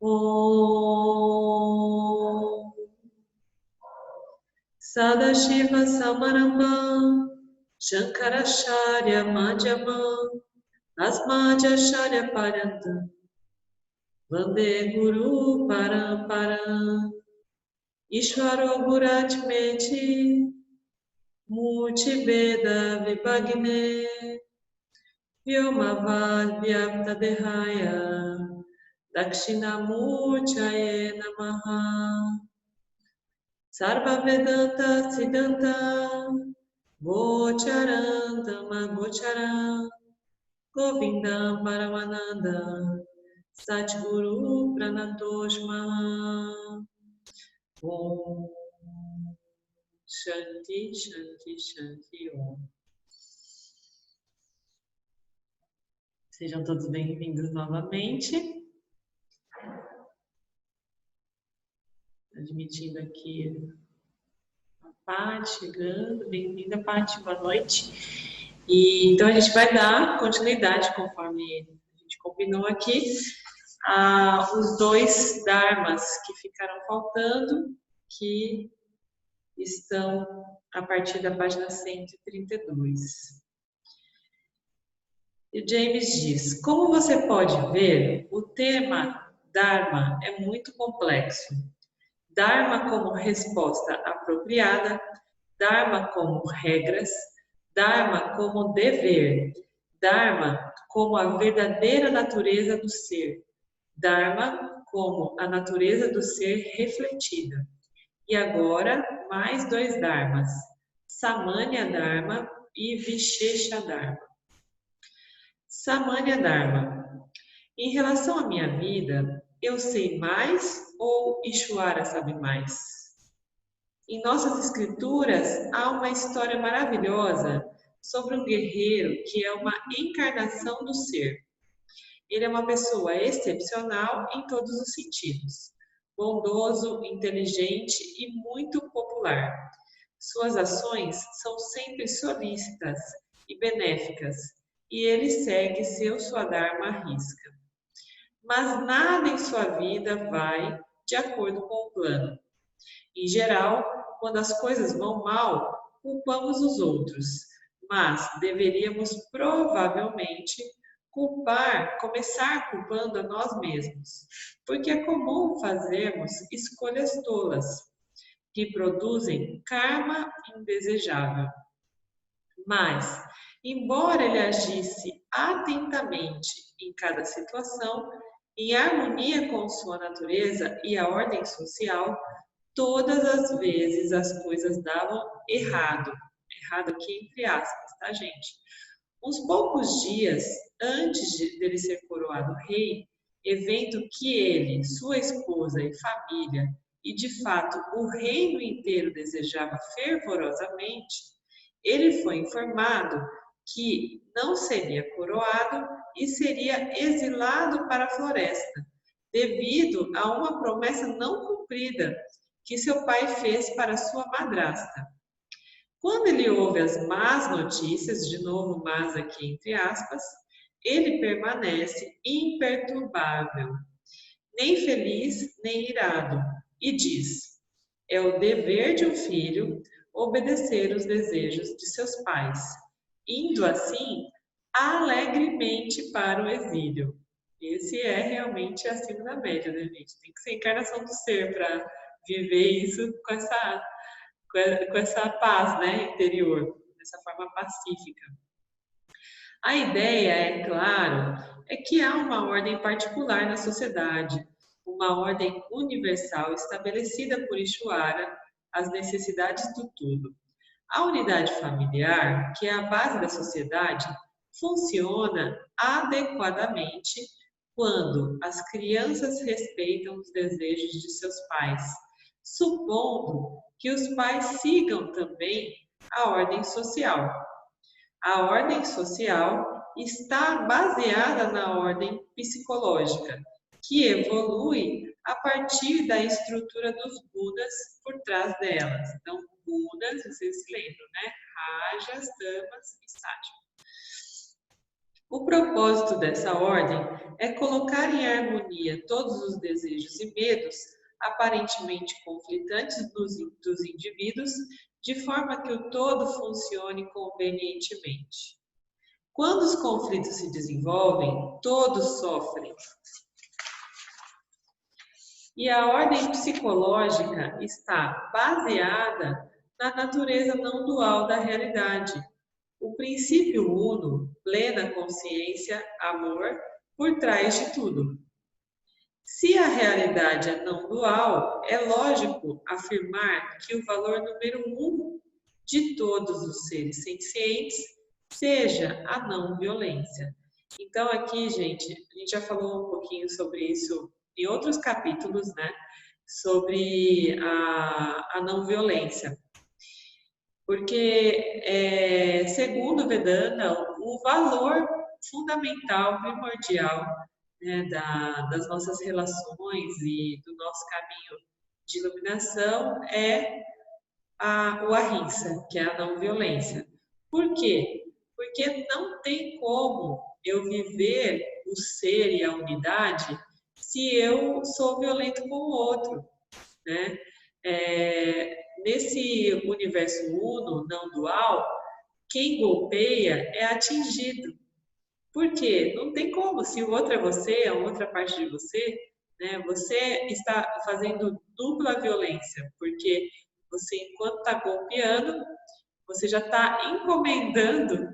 Om Sadashiva Samarambam Shankaracharya Madhyamam Asmadhyacharya Parantam Vande Guru Paramparam Ishvaro Guratmeti Murti Veda Vibhagne Vyomavad Vyapta Dehaya Dakshinamurchaye Namaha Sarva Vedanta Siddhanta Gocharandama Gocharam Govindam Paramananda Satguru Pranatoshma Om Shanti Shanti Shanti Om. Sejam todos bem-vindos novamente. Admitindo aqui a Paty chegando. Bem-vinda, Paty, boa noite. Então a gente vai dar continuidade, conforme a gente combinou aqui, os 2 dharmas que ficaram faltando, que estão a partir da página 132. E James diz: como você pode ver, o tema Dharma é muito complexo. Dharma como resposta apropriada, Dharma como regras, Dharma como dever, Dharma como a verdadeira natureza do ser, Dharma como a natureza do ser refletida. E agora, mais 2 Dharmas, Samanya Dharma e Vishesha Dharma. Samanya Dharma. Em relação à minha vida, eu sei mais ou Ishvara sabe mais? Em nossas escrituras, há uma história maravilhosa sobre um guerreiro que é uma encarnação do ser. Ele é uma pessoa excepcional em todos os sentidos, bondoso, inteligente e muito popular. Suas ações são sempre solícitas e benéficas, e ele segue seu Swadharma à risca. Mas nada em sua vida vai de acordo com o plano. Em geral, quando as coisas vão mal, culpamos os outros, mas deveríamos provavelmente começar culpando a nós mesmos, porque é comum fazermos escolhas tolas, que produzem karma indesejável. Mas, embora ele agisse atentamente em cada situação, em harmonia com sua natureza e a ordem social, todas as vezes as coisas davam errado. Errado aqui entre aspas, tá, gente? Uns poucos dias antes dele ser coroado rei, evento que ele, sua esposa e família, e de fato o reino inteiro desejava fervorosamente, ele foi informado que não seria coroado e seria exilado para a floresta, devido a uma promessa não cumprida que seu pai fez para sua madrasta. Quando ele ouve as más notícias, de novo más aqui entre aspas, ele permanece imperturbável, nem feliz nem irado, e diz: é o dever de um filho obedecer os desejos de seus pais, indo assim alegremente para o exílio. Esse é realmente acima da média, né, gente? Tem que ser encarnação do ser para viver isso com essa paz, né, interior, dessa forma pacífica. A ideia, é claro, é que há uma ordem particular na sociedade, uma ordem universal estabelecida por Ishvara, as necessidades do tudo. A unidade familiar, que é a base da sociedade, funciona adequadamente quando as crianças respeitam os desejos de seus pais, supondo que os pais sigam também a ordem social. A ordem social está baseada na ordem psicológica, que evolui a partir da estrutura dos Budas por trás delas. Então, Budas, vocês se lembram, né? Rajas, Tamas e Sattva. O propósito dessa ordem é colocar em harmonia todos os desejos e medos aparentemente conflitantes dos indivíduos, de forma que o todo funcione convenientemente. Quando os conflitos se desenvolvem, todos sofrem. E a ordem psicológica está baseada na natureza não dual da realidade. O princípio uno, plena consciência, amor, por trás de tudo. Se a realidade é não dual, é lógico afirmar que o valor número um de todos os seres sencientes seja a não violência. Então aqui, gente, a gente já falou um pouquinho sobre isso em outros capítulos, né? Sobre a não violência. Porque, segundo Vedanta, o valor fundamental, primordial, né, das nossas relações e do nosso caminho de iluminação é o ahimsa, que é a não violência. Por quê? Porque não tem como eu viver o ser e a unidade se eu sou violento com o outro, né? Nesse universo uno, não dual, quem golpeia é atingido. Por quê? Não tem como, se o outro é você, a outra parte de você, né? Você está fazendo dupla violência, porque você, enquanto está golpeando, você já está encomendando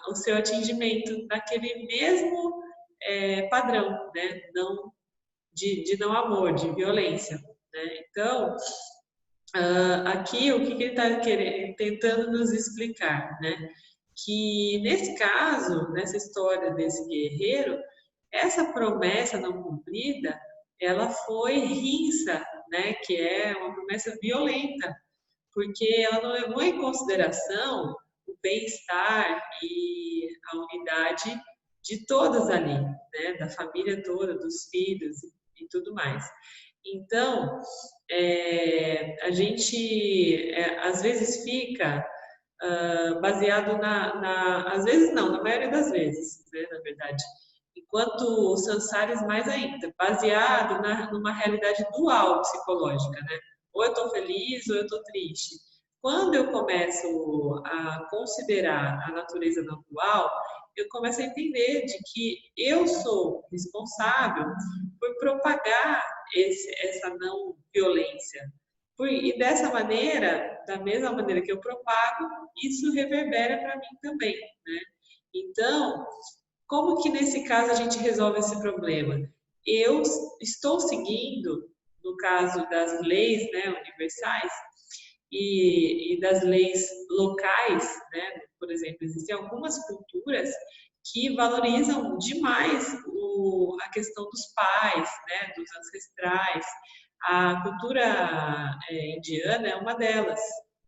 o seu atingimento naquele mesmo padrão, né? Não, de não amor, de violência, né? Então, aqui o que ele está tentando nos explicar, né? Que nesse caso, nessa história desse guerreiro, essa promessa não cumprida, ela foi rinça, né? Que é uma promessa violenta, porque ela não levou em consideração o bem-estar e a unidade de todos ali, né? Da família toda, dos filhos e tudo mais. Então, a gente às vezes fica baseado às vezes não, na maioria das vezes, né, na verdade. Enquanto os sansaris mais ainda, baseado numa realidade dual psicológica, né? Ou eu estou feliz ou eu estou triste. Quando eu começo a considerar a natureza não dual, eu começo a entender de que eu sou responsável por propagar essa não violência. E dessa maneira, da mesma maneira que eu propago, isso reverbera para mim também, né? Então, como que nesse caso a gente resolve esse problema? Eu estou seguindo, no caso das leis, né, universais e das leis locais, né? Por exemplo, existem algumas culturas que valorizam demais a questão dos pais, né, dos ancestrais. A cultura indiana é uma delas,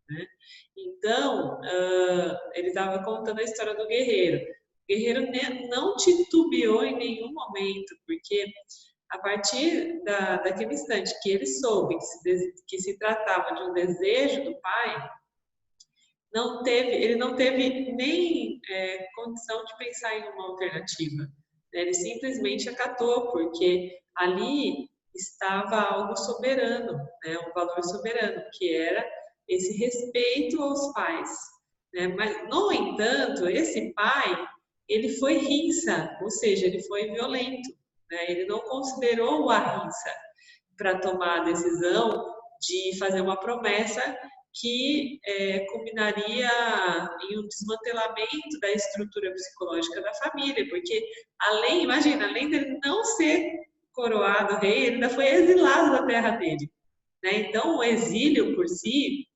né? Então, ele estava contando a história do guerreiro. O guerreiro não titubeou em nenhum momento, porque a partir daquele instante que ele soube que se tratava de um desejo do pai, ele não teve nem condição de pensar em uma alternativa. Ele simplesmente acatou, porque ali estava algo soberano, né, um valor soberano, que era esse respeito aos pais, né? Mas, no entanto, esse pai, ele foi rinça, ou seja, ele foi violento, né? Ele não considerou a rinça para tomar a decisão de fazer uma promessa que culminaria em um desmantelamento da estrutura psicológica da família, porque além dele não ser coroado rei, ele ainda foi exilado da terra dele, né? Então, o exílio por si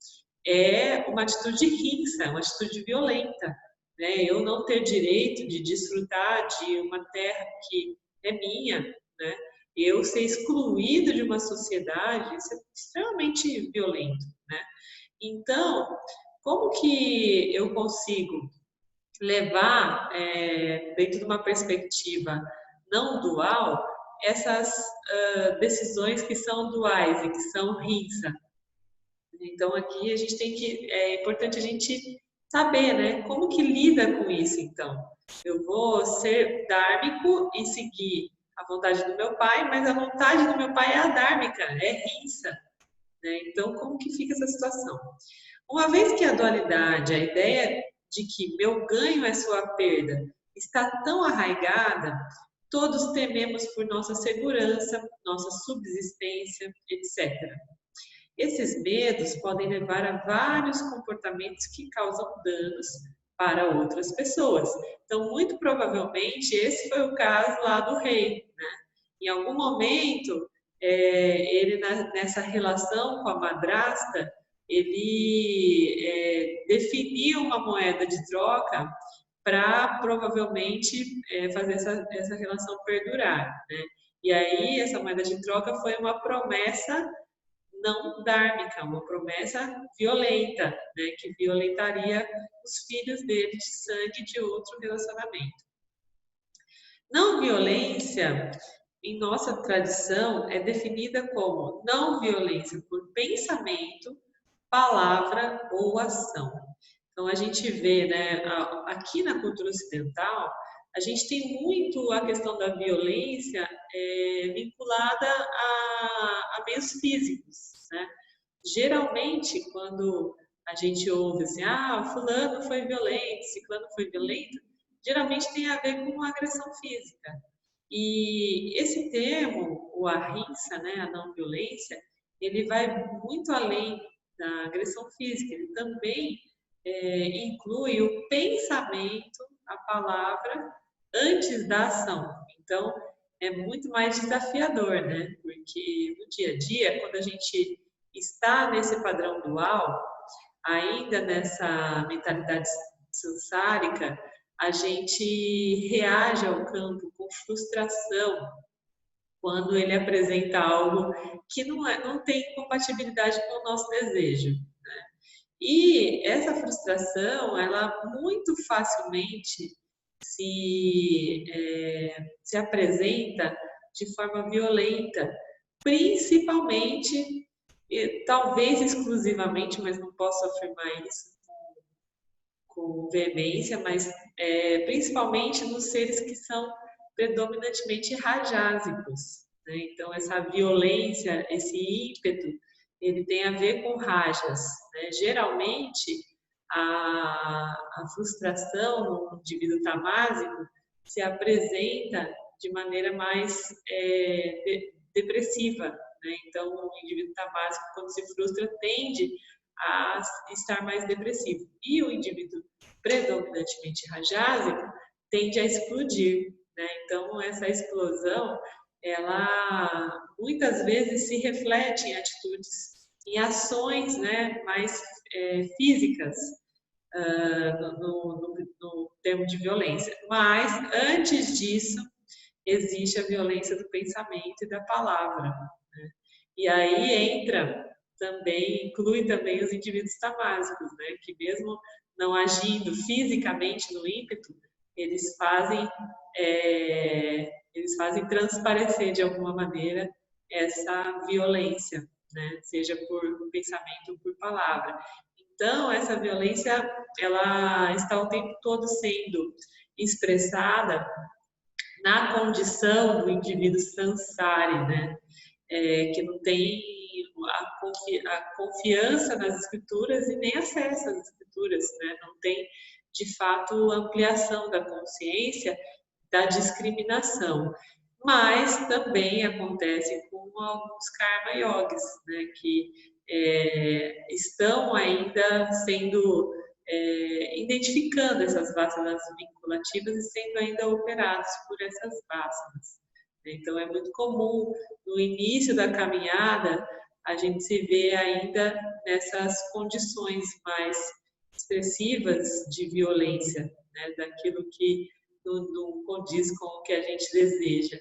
é uma atitude rinça, uma atitude violenta, né? Eu não ter direito de desfrutar de uma terra que é minha, né? Eu ser excluído de uma sociedade, isso é extremamente violento, né? Então, como que eu consigo levar, dentro de uma perspectiva não dual, essas decisões que são duais e que são rinça? Então, aqui a gente é importante a gente saber, né, como que lida com isso, então. Eu vou ser dármico e seguir a vontade do meu pai, mas a vontade do meu pai é adármica, é rinça, né? Então, como que fica essa situação? Uma vez que a dualidade, a ideia de que meu ganho é sua perda, está tão arraigada, todos tememos por nossa segurança, nossa subsistência, etc. Esses medos podem levar a vários comportamentos que causam danos para outras pessoas. Então, muito provavelmente, esse foi o caso lá do rei, né? Em algum momento, ele nessa relação com a madrasta, ele definiu uma moeda de troca para provavelmente fazer essa relação perdurar, né? E aí, essa moeda de troca foi uma promessa não dármica, uma promessa violenta, né, que violentaria os filhos dele de sangue de outro relacionamento. Não violência, em nossa tradição, é definida como não violência por pensamento, palavra ou ação. Então a gente vê, né, aqui na cultura ocidental, a gente tem muito a questão da violência vinculada a meios físicos, né? Geralmente, quando a gente ouve assim, fulano foi violento, ciclano foi violento, geralmente tem a ver com agressão física. E esse termo, o ahimsa, né, a não violência, ele vai muito além da agressão física, ele também inclui o pensamento, a palavra, antes da ação. Então, é muito mais desafiador, né? Porque no dia a dia, quando a gente está nesse padrão dual, ainda nessa mentalidade samsárica, a gente reage ao campo com frustração quando ele apresenta algo que não tem compatibilidade com o nosso desejo. E essa frustração, ela muito facilmente se apresenta de forma violenta, principalmente, talvez exclusivamente, mas não posso afirmar isso com veemência, mas principalmente nos seres que são predominantemente rajásicos, né? Então, essa violência, esse ímpeto, ele tem a ver com rajas, né? Geralmente, a frustração no indivíduo tamásico se apresenta de maneira mais depressiva, né? Então, o indivíduo tamásico, quando se frustra, tende a estar mais depressivo. E o indivíduo predominantemente rajásico tende a explodir, né? Então, essa explosão, ela muitas vezes se reflete em atitudes, em ações, né, mais físicas, no termo de violência. Mas, antes disso, existe a violência do pensamento e da palavra, né? E aí inclui também os indivíduos tamásicos, né, que mesmo não agindo fisicamente no ímpeto, eles fazem transparecer de alguma maneira essa violência, né, seja por pensamento ou por palavra. Então, essa violência, ela está o tempo todo sendo expressada na condição do indivíduo sansari, né, que não tem a confiança nas escrituras e nem acesso às escrituras, né, não tem, de fato, ampliação da consciência da discriminação. Mas também acontece com alguns karma yogis, né, que estão ainda sendo identificando essas vasanas vinculativas e sendo ainda operados por essas vasanas. Então, é muito comum, no início da caminhada, a gente se vê ainda nessas condições mais expressivas de violência, né, daquilo que não condiz com o que a gente deseja.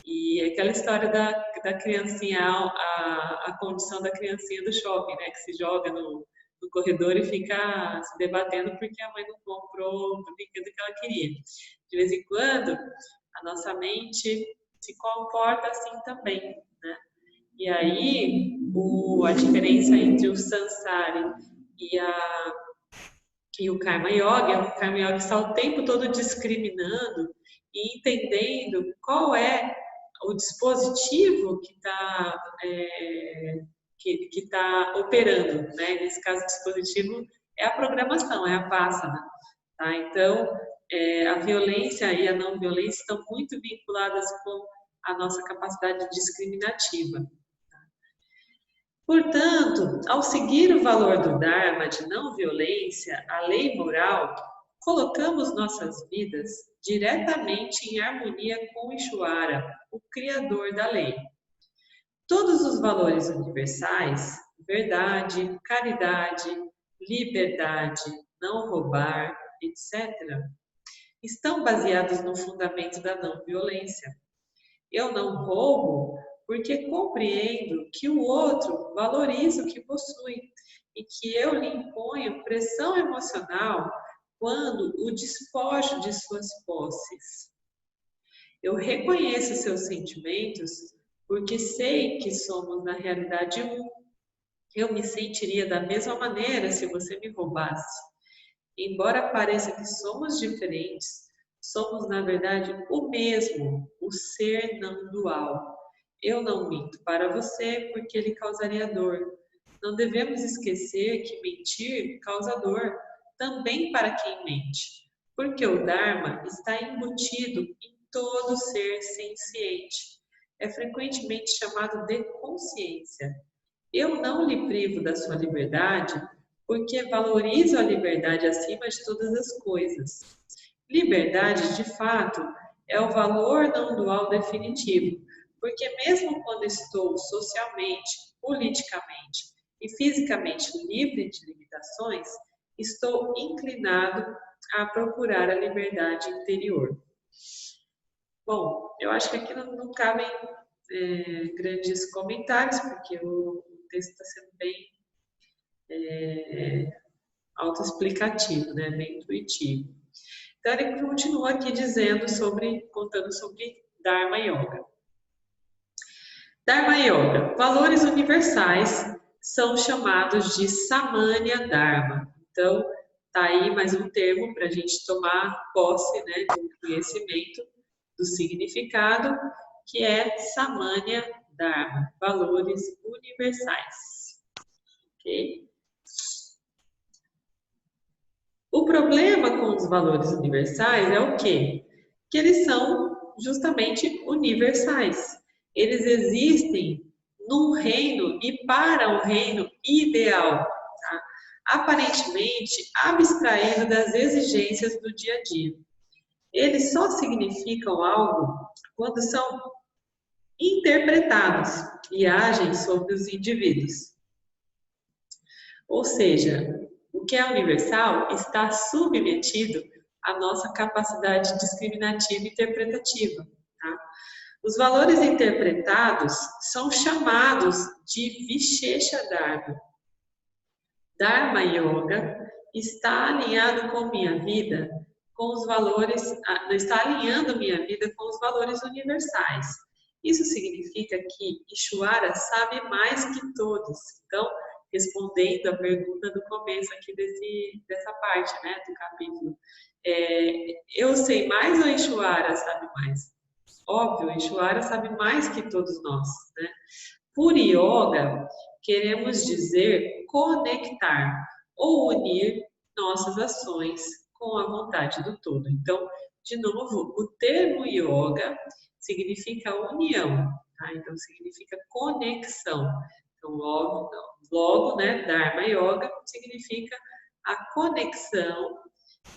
E aquela história da criancinha, a condição da criancinha do shopping, né, que se joga no corredor e fica se debatendo porque a mãe não comprou o brinquedo que ela queria. De vez em quando, a nossa mente se comporta assim também, né? E aí, a diferença entre o sansari E o Karma Yoga está o tempo todo discriminando e entendendo qual é o dispositivo que está que tá operando, né? Nesse caso, o dispositivo é a programação, é a Passana, tá? Então, a violência e a não violência estão muito vinculadas com a nossa capacidade discriminativa. Portanto, ao seguir o valor do Dharma de não violência, a lei moral, colocamos nossas vidas diretamente em harmonia com Ishvara, o Criador da lei. Todos os valores universais, verdade, caridade, liberdade, não roubar, etc., estão baseados no fundamento da não violência. Eu não roubo porque compreendo que o outro valoriza o que possui e que eu lhe imponho pressão emocional quando o despojo de suas posses. Eu reconheço seus sentimentos porque sei que somos na realidade um. Eu me sentiria da mesma maneira se você me roubasse. Embora pareça que somos diferentes, somos na verdade o mesmo, o ser não dual. Eu não minto para você porque ele causaria dor. Não devemos esquecer que mentir causa dor, também para quem mente, porque o Dharma está embutido em todo ser senciente. É frequentemente chamado de consciência. Eu não lhe privo da sua liberdade, porque valorizo a liberdade acima de todas as coisas. Liberdade, de fato, é o valor não dual definitivo, porque mesmo quando estou socialmente, politicamente e fisicamente livre de limitações, estou inclinado a procurar a liberdade interior. Bom, eu acho que aqui não cabem grandes comentários, porque o texto está sendo bem autoexplicativo, né? Bem intuitivo. Então, ele continua aqui contando sobre Dharma Yoga. Dharma Yoga, valores universais são chamados de Samanya Dharma. Então, tá aí mais um termo para a gente tomar posse, né, do conhecimento do significado, que é Samanya Dharma, valores universais. Ok? O problema com os valores universais é o quê? Que eles são justamente universais. Eles existem num reino e para um reino ideal, tá? Aparentemente abstraído das exigências do dia a dia. Eles só significam algo quando são interpretados e agem sobre os indivíduos. Ou seja, o que é universal está submetido à nossa capacidade discriminativa e interpretativa. Tá? Os valores interpretados são chamados de Vishesha Dharma. Dharma Yoga está alinhado com minha vida, com os valores, está alinhando minha vida com os valores universais. Isso significa que Ishvara sabe mais que todos. Então, respondendo a pergunta do começo aqui dessa parte, né, do capítulo. Eu sei mais ou Ishvara sabe mais? Óbvio, Ishvara sabe mais que todos nós, né? Por yoga, queremos dizer conectar ou unir nossas ações com a vontade do todo. Então, de novo, o termo yoga significa união, tá? Então, significa conexão. Então, logo, né, Dharma Yoga significa a conexão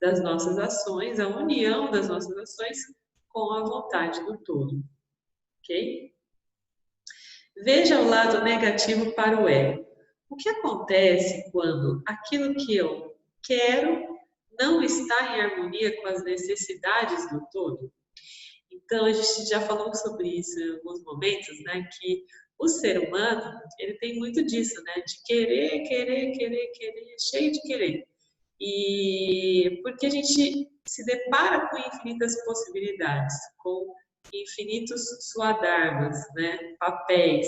das nossas ações, a união das nossas ações com a vontade do todo. Ok? Veja o lado negativo para o ego. O que acontece quando aquilo que eu quero não está em harmonia com as necessidades do todo? Então, a gente já falou sobre isso em alguns momentos, né? Que o ser humano, ele tem muito disso, né? De querer, cheio de querer. E porque a gente se depara com infinitas possibilidades, com infinitos swadharmas, né? Papéis,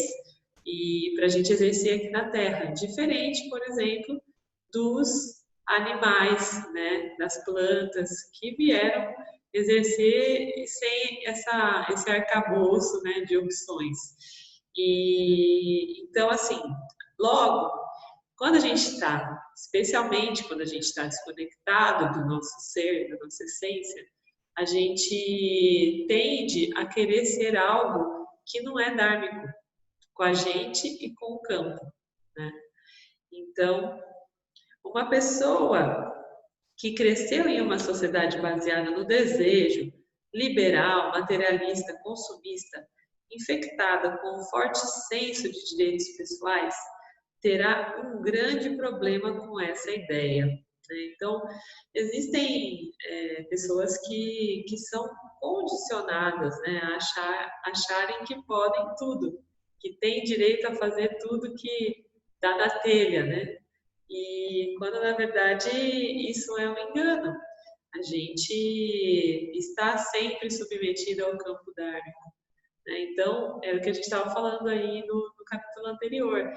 e para a gente exercer aqui na Terra. Diferente, por exemplo, dos animais, né, das plantas que vieram exercer sem esse arcabouço, né, de opções. E então, assim, logo, quando a gente está, especialmente quando a gente está desconectado do nosso ser, da nossa essência, a gente tende a querer ser algo que não é dármico com a gente e com o campo, né? Então, uma pessoa que cresceu em uma sociedade baseada no desejo, liberal, materialista, consumista, infectada com um forte senso de direitos pessoais, terá um grande problema com essa ideia, né? Então, existem pessoas que são condicionadas, né, a acharem que podem tudo, que têm direito a fazer tudo que dá na telha, né? E quando na verdade isso é um engano. A gente está sempre submetido ao campo dármico, né? Então, é o que a gente estava falando aí no capítulo anterior,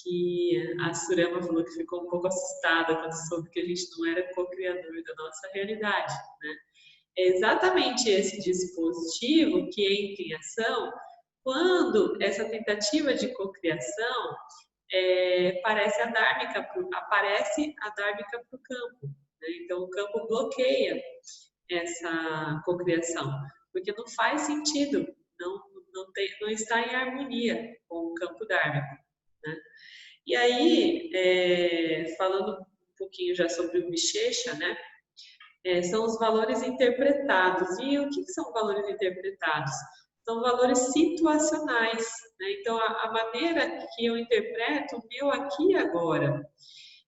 que a Surama falou que ficou um pouco assustada quando soube que a gente não era co-criador da nossa realidade, né? É exatamente esse dispositivo que entra em ação quando essa tentativa de cocriação aparece a dármica para o campo, né? Então, o campo bloqueia essa cocriação, porque não faz sentido, não está em harmonia com o campo dármico, né? E aí, falando um pouquinho já sobre o Vichesha, né? São os valores interpretados. E o que são valores interpretados? São valores situacionais, né? Então, a maneira que eu interpreto o meu aqui e agora.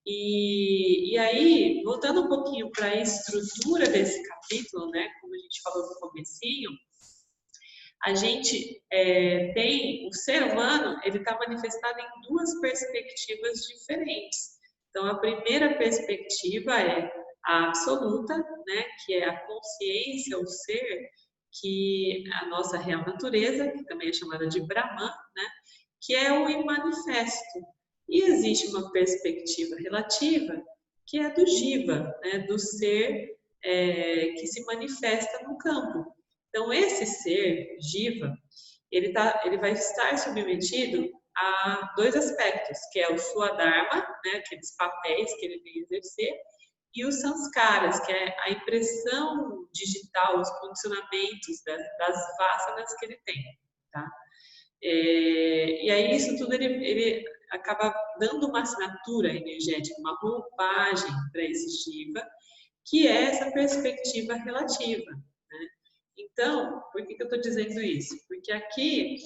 E aí, voltando um pouquinho para a estrutura desse capítulo, né? Como a gente falou no comecinho, a gente tem, o ser humano, ele está manifestado em duas perspectivas diferentes. Então, a primeira perspectiva é a absoluta, né, que é a consciência, o ser, que é a nossa real natureza, que também é chamada de Brahman, né, que é o imanifesto. E existe uma perspectiva relativa, que é do Jiva, né, do ser que se manifesta no campo. Então, esse ser, Jiva, ele vai estar submetido a dois aspectos, que é o Swadharma, né, aqueles papéis que ele vem exercer, e os Sanskaras, que é a impressão digital, os condicionamentos das vasanas que ele tem. Tá? E aí isso tudo ele acaba dando uma assinatura energética, uma roupagem para esse Jiva, que é essa perspectiva relativa. Né? Então, por que eu estou dizendo isso? Porque aqui,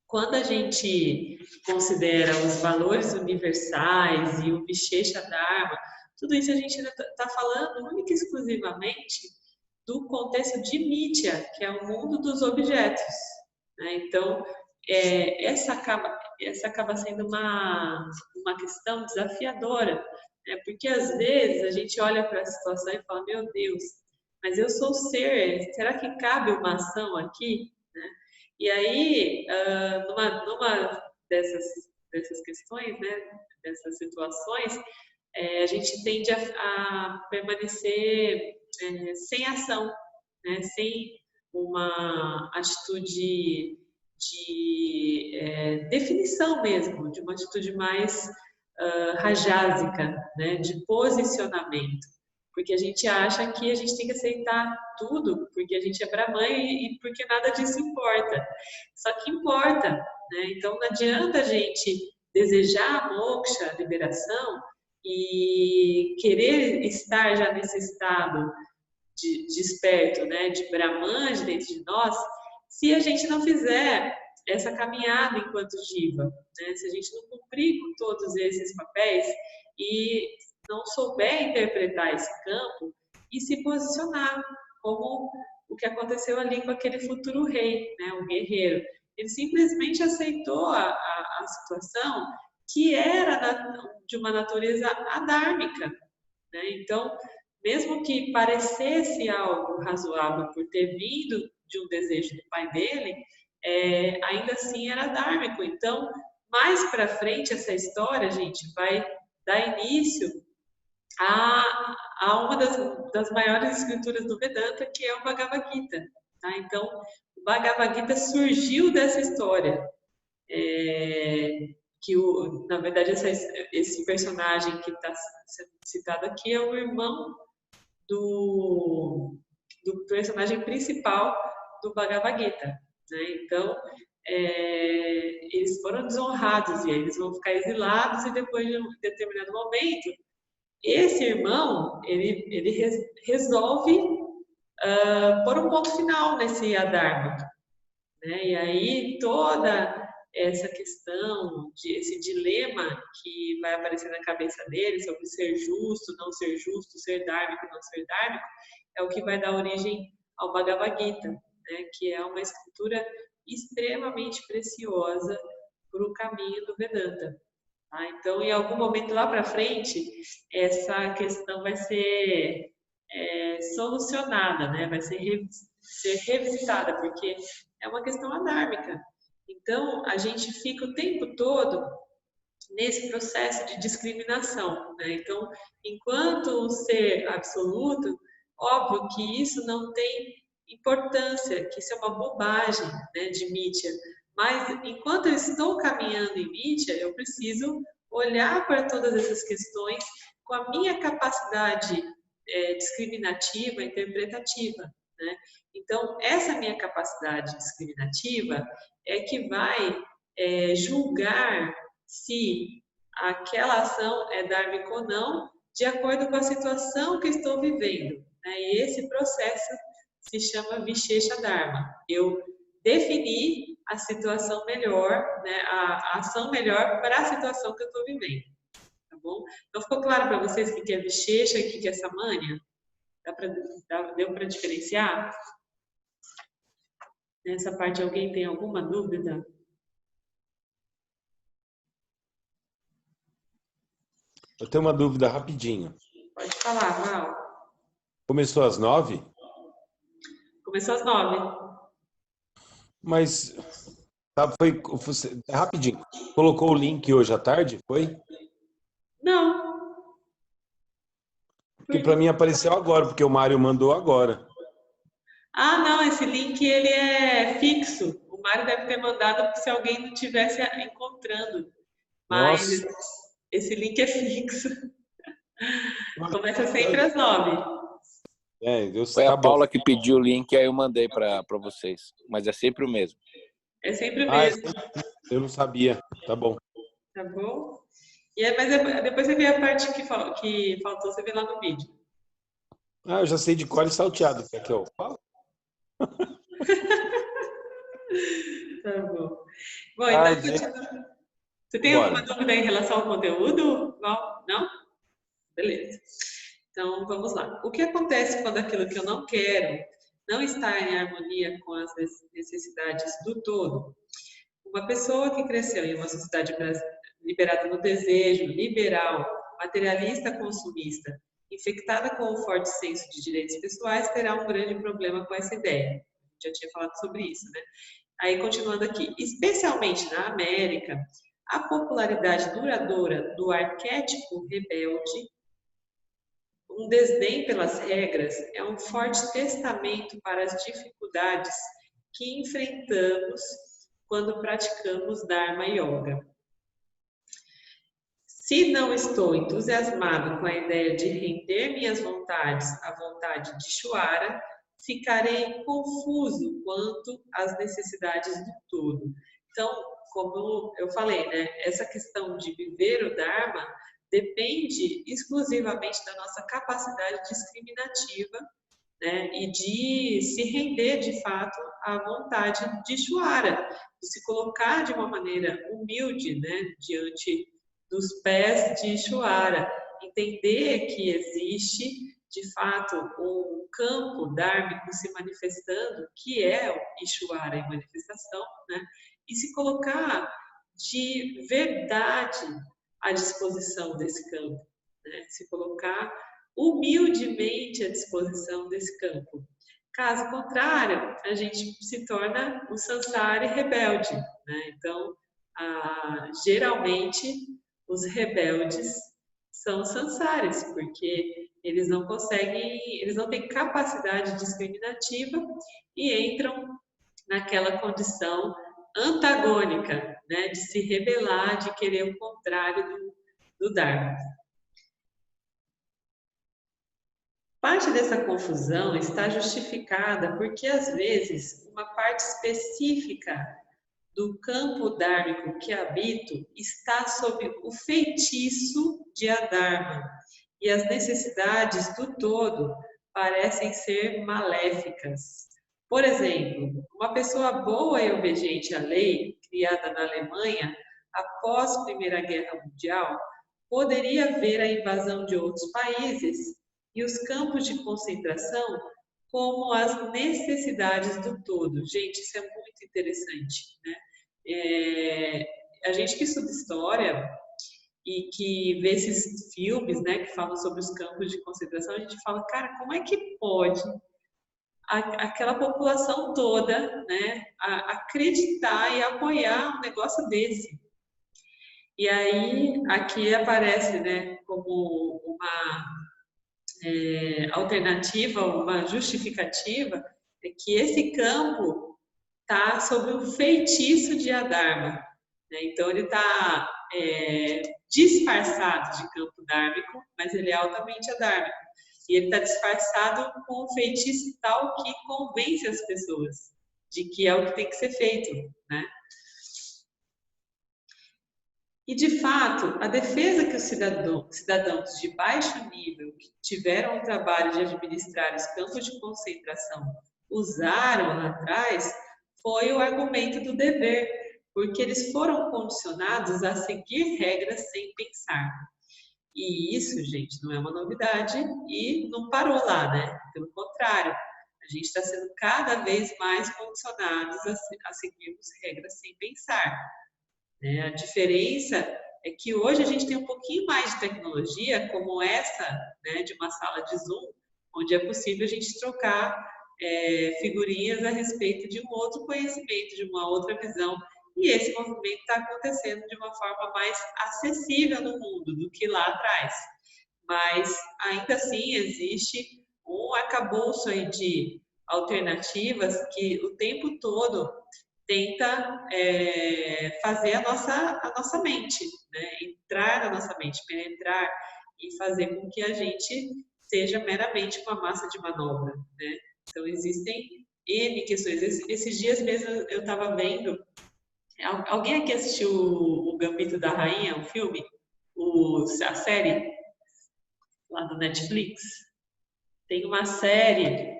quando a gente considera os valores universais e o Vichesha Dharma, tudo isso a gente está falando única e exclusivamente do contexto de Nitya, que é o mundo dos objetos. Né? Então, essa acaba sendo uma questão desafiadora, né? Porque às vezes a gente olha para a situação e fala, meu Deus, mas eu sou ser, será que cabe uma ação aqui? Né? E aí, numa dessas questões, né, dessas situações, a gente tende a permanecer sem ação, né, sem uma atitude de definição mesmo, de uma atitude mais rajásica, né, de posicionamento, porque a gente acha que a gente tem que aceitar tudo, porque a gente é Brahman e porque nada disso importa. Só que importa, né? Então não adianta a gente desejar a moksha, a liberação, e querer estar já nesse estado de desperto, né, de Brahman dentro de nós, se a gente não fizer essa caminhada enquanto Jiva, né? Se a gente não cumprir com todos esses papéis e não souber interpretar esse campo e se posicionar como o que aconteceu ali com aquele futuro rei, né? O guerreiro. Ele simplesmente aceitou a situação que era de uma natureza adármica, né? Então, mesmo que parecesse algo razoável por ter vindo de um desejo do pai dele, ainda assim era dármico. Então, mais para frente, essa história, gente, vai dar início há uma das maiores escrituras do Vedanta, que é o Bhagavad Gita. Tá? Então, o Bhagavad Gita surgiu dessa história. Na verdade, esse personagem que está sendo citado aqui é o irmão do personagem principal do Bhagavad Gita. Né? Então, eles foram desonrados e eles vão ficar exilados e depois de um determinado momento, esse irmão, ele resolve pôr um ponto final nesse adharma. Né? E aí toda essa questão, esse dilema que vai aparecer na cabeça dele sobre ser justo, ser dármico, não ser dármico, é o que vai dar origem ao Bhagavad Gita, né? Que é uma escritura extremamente preciosa para o caminho do Vedanta. Tá? Então, em algum momento lá para frente, essa questão vai ser solucionada, né? Vai ser revisitada, porque é uma questão adármica. Então, a gente fica o tempo todo nesse processo de discriminação. Né? Então, enquanto um ser absoluto, óbvio que isso não tem importância, que isso é uma bobagem, né, de Mithya. Mas, enquanto eu estou caminhando em Mithya, eu preciso olhar para todas essas questões com a minha capacidade discriminativa, interpretativa. Né? Então, essa minha capacidade discriminativa é que vai julgar se aquela ação é dármica ou não, de acordo com a situação que estou vivendo. Né? E esse processo se chama Vishesha Dharma. Eu defini a situação melhor, né? A ação melhor para a situação que eu estou vivendo. Tá bom? Então, ficou claro para vocês o que é Vishesha e o que é Samanya? Deu para diferenciar? Nessa parte, alguém tem alguma dúvida? Eu tenho uma dúvida rapidinho. Pode falar, Val. Começou às 9? Começou às 9. Mas foi rapidinho. Colocou o link hoje à tarde, foi? Não. Porque para mim apareceu agora, porque o Mário mandou agora. Ah, não, esse link ele é fixo. O Mário deve ter mandado se alguém não estivesse encontrando. Mas Nossa. esse link é fixo. Começa sempre às 9. Foi a Paula que pediu o link, aí eu mandei para vocês. Mas é sempre o mesmo. É sempre o mesmo. Eu não sabia. Tá bom. Tá bom? E aí, mas depois você vê a parte que faltou, você vê lá no vídeo. Eu já sei de cor e salteado. Quer que eu falo? Tá bom. Bom, então, você tem alguma dúvida em relação ao conteúdo? Não? Beleza. Então, vamos lá. O que acontece quando aquilo que eu não quero não está em harmonia com as necessidades do todo? Uma pessoa que cresceu em uma sociedade liberada no desejo, liberal, materialista, consumista, infectada com um forte senso de direitos pessoais, terá um grande problema com essa ideia. Já tinha falado sobre isso, né? Aí, continuando aqui. Especialmente na América, a popularidade duradoura do arquétipo rebelde, um desdém pelas regras, é um forte testamento para as dificuldades que enfrentamos quando praticamos Dharma Yoga. Se não estou entusiasmado com a ideia de render minhas vontades à vontade de Ishvara, ficarei confuso quanto às necessidades do todo. Então, como eu falei, né, essa questão de viver o Dharma depende exclusivamente da nossa capacidade discriminativa, né, e de se render de fato à vontade de Ishvara, de se colocar de uma maneira humilde, né, diante dos pés de Ishvara, entender que existe de fato um campo dármico se manifestando, que é o Ishvara em manifestação, né, e se colocar de verdade à disposição desse campo, né, se colocar humildemente à disposição desse campo. Caso contrário, a gente se torna um samsara rebelde, né? Então, geralmente, os rebeldes são sansares, porque eles não conseguem, eles não têm capacidade discriminativa e entram naquela condição antagônica, né, de se rebelar, de querer o contrário do Dharma. Parte dessa confusão está justificada porque, às vezes, uma parte específica do campo dármico que habito está sob o feitiço de Adharma e as necessidades do todo parecem ser maléficas. Por exemplo, uma pessoa boa e obediente à lei, criada na Alemanha após a Primeira Guerra Mundial, poderia ver a invasão de outros países e os campos de concentração como as necessidades do todo. Gente, isso é muito interessante, né? A gente que estuda história e que vê esses filmes, né, que falam sobre os campos de concentração, a gente fala, cara, como é que pode aquela população toda, né, acreditar e apoiar um negócio desse? E aí, aqui aparece, né, como uma alternativa, uma justificativa, é que esse campo está sob o feitiço de Adharma, né? Então, ele está disfarçado de campo dármico, mas ele é altamente adármico. E ele está disfarçado com um feitiço tal que convence as pessoas de que é o que tem que ser feito, né? E, de fato, a defesa que os cidadãos de baixo nível que tiveram o trabalho de administrar os campos de concentração usaram lá atrás foi o argumento do dever, porque eles foram condicionados a seguir regras sem pensar. E isso, gente, não é uma novidade e não parou lá, né? Pelo contrário, a gente está sendo cada vez mais condicionados a seguirmos regras sem pensar. Né? A diferença é que hoje a gente tem um pouquinho mais de tecnologia, como essa, né, de uma sala de Zoom, onde é possível a gente trocar figurinhas a respeito de um outro conhecimento, de uma outra visão. E esse movimento está acontecendo de uma forma mais acessível no mundo do que lá atrás. Mas, ainda assim, existe um arcabouço aí de alternativas que o tempo todo tenta fazer a nossa mente, né? Entrar na nossa mente, penetrar e fazer com que a gente seja meramente uma massa de manobra, né? Então, existem N questões. Esses dias mesmo eu estava vendo. Alguém aqui assistiu o Gambito da Rainha, o filme? A série? Lá no Netflix? Tem uma série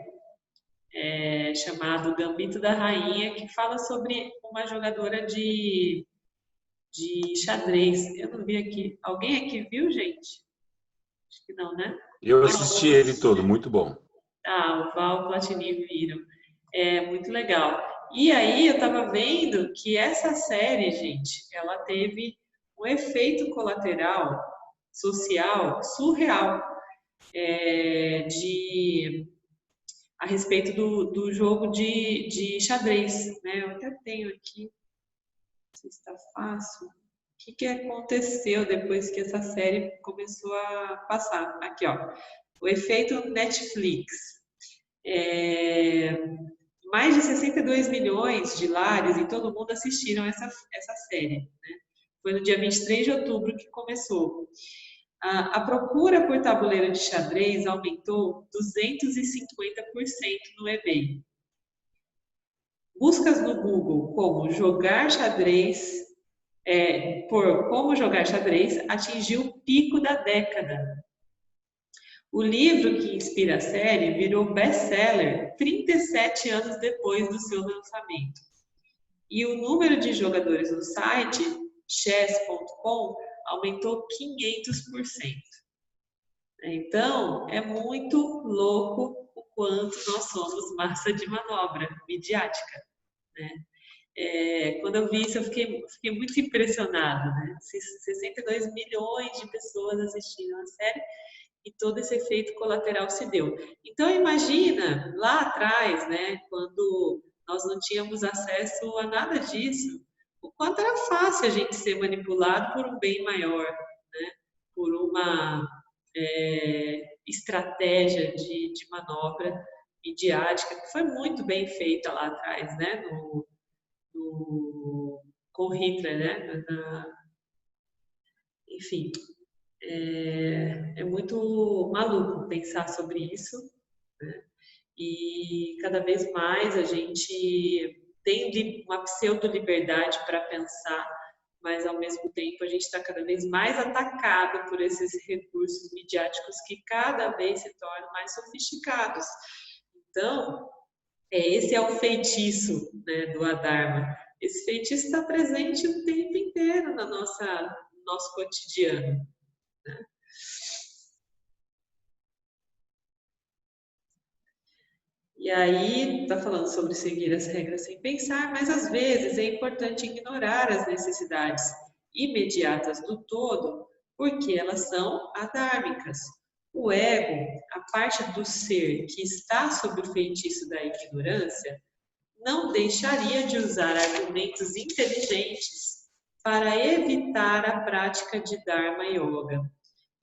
chamada Gambito da Rainha que fala sobre uma jogadora de xadrez. Eu não vi aqui. Alguém aqui viu, gente? Acho que não, né? Eu assisti ele todo, muito bom. O Val, o Platini viram. É muito legal. E aí eu estava vendo que essa série, gente, ela teve um efeito colateral social surreal a respeito do jogo de xadrez, né? Eu até tenho aqui, não sei se está fácil. O que aconteceu depois que essa série começou a passar? Aqui, ó. O efeito Netflix. Mais de 62 milhões de lares em todo o mundo assistiram essa série. Né? Foi no dia 23 de outubro que começou. A procura por tabuleiro de xadrez aumentou 250% no eBay. Buscas no Google como jogar xadrez, como jogar xadrez, atingiu o pico da década. O livro que inspira a série virou best-seller 37 anos depois do seu lançamento. E o número de jogadores no site chess.com aumentou 500%. Então, é muito louco o quanto nós somos massa de manobra midiática. Né? Quando eu vi isso, eu fiquei muito impressionada. Né? 62 milhões de pessoas assistindo a série e todo esse efeito colateral se deu. Então, imagina, lá atrás, né, quando nós não tínhamos acesso a nada disso, o quanto era fácil a gente ser manipulado por um bem maior, né, uma estratégia de manobra midiática que foi muito bem feita lá atrás, né? Com Hitler, né? Enfim, é muito maluco pensar sobre isso, né? E cada vez mais a gente tem uma pseudo-liberdade para pensar, mas ao mesmo tempo a gente está cada vez mais atacado por esses recursos midiáticos que cada vez se tornam mais sofisticados. Então, esse é o feitiço, né, do Adharma. Esse feitiço está presente o tempo inteiro no nosso cotidiano, né? E aí, está falando sobre seguir as regras sem pensar, mas às vezes é importante ignorar as necessidades imediatas do todo, porque elas são adármicas. O ego, a parte do ser que está sob o feitiço da ignorância, não deixaria de usar argumentos inteligentes para evitar a prática de Dharma Yoga.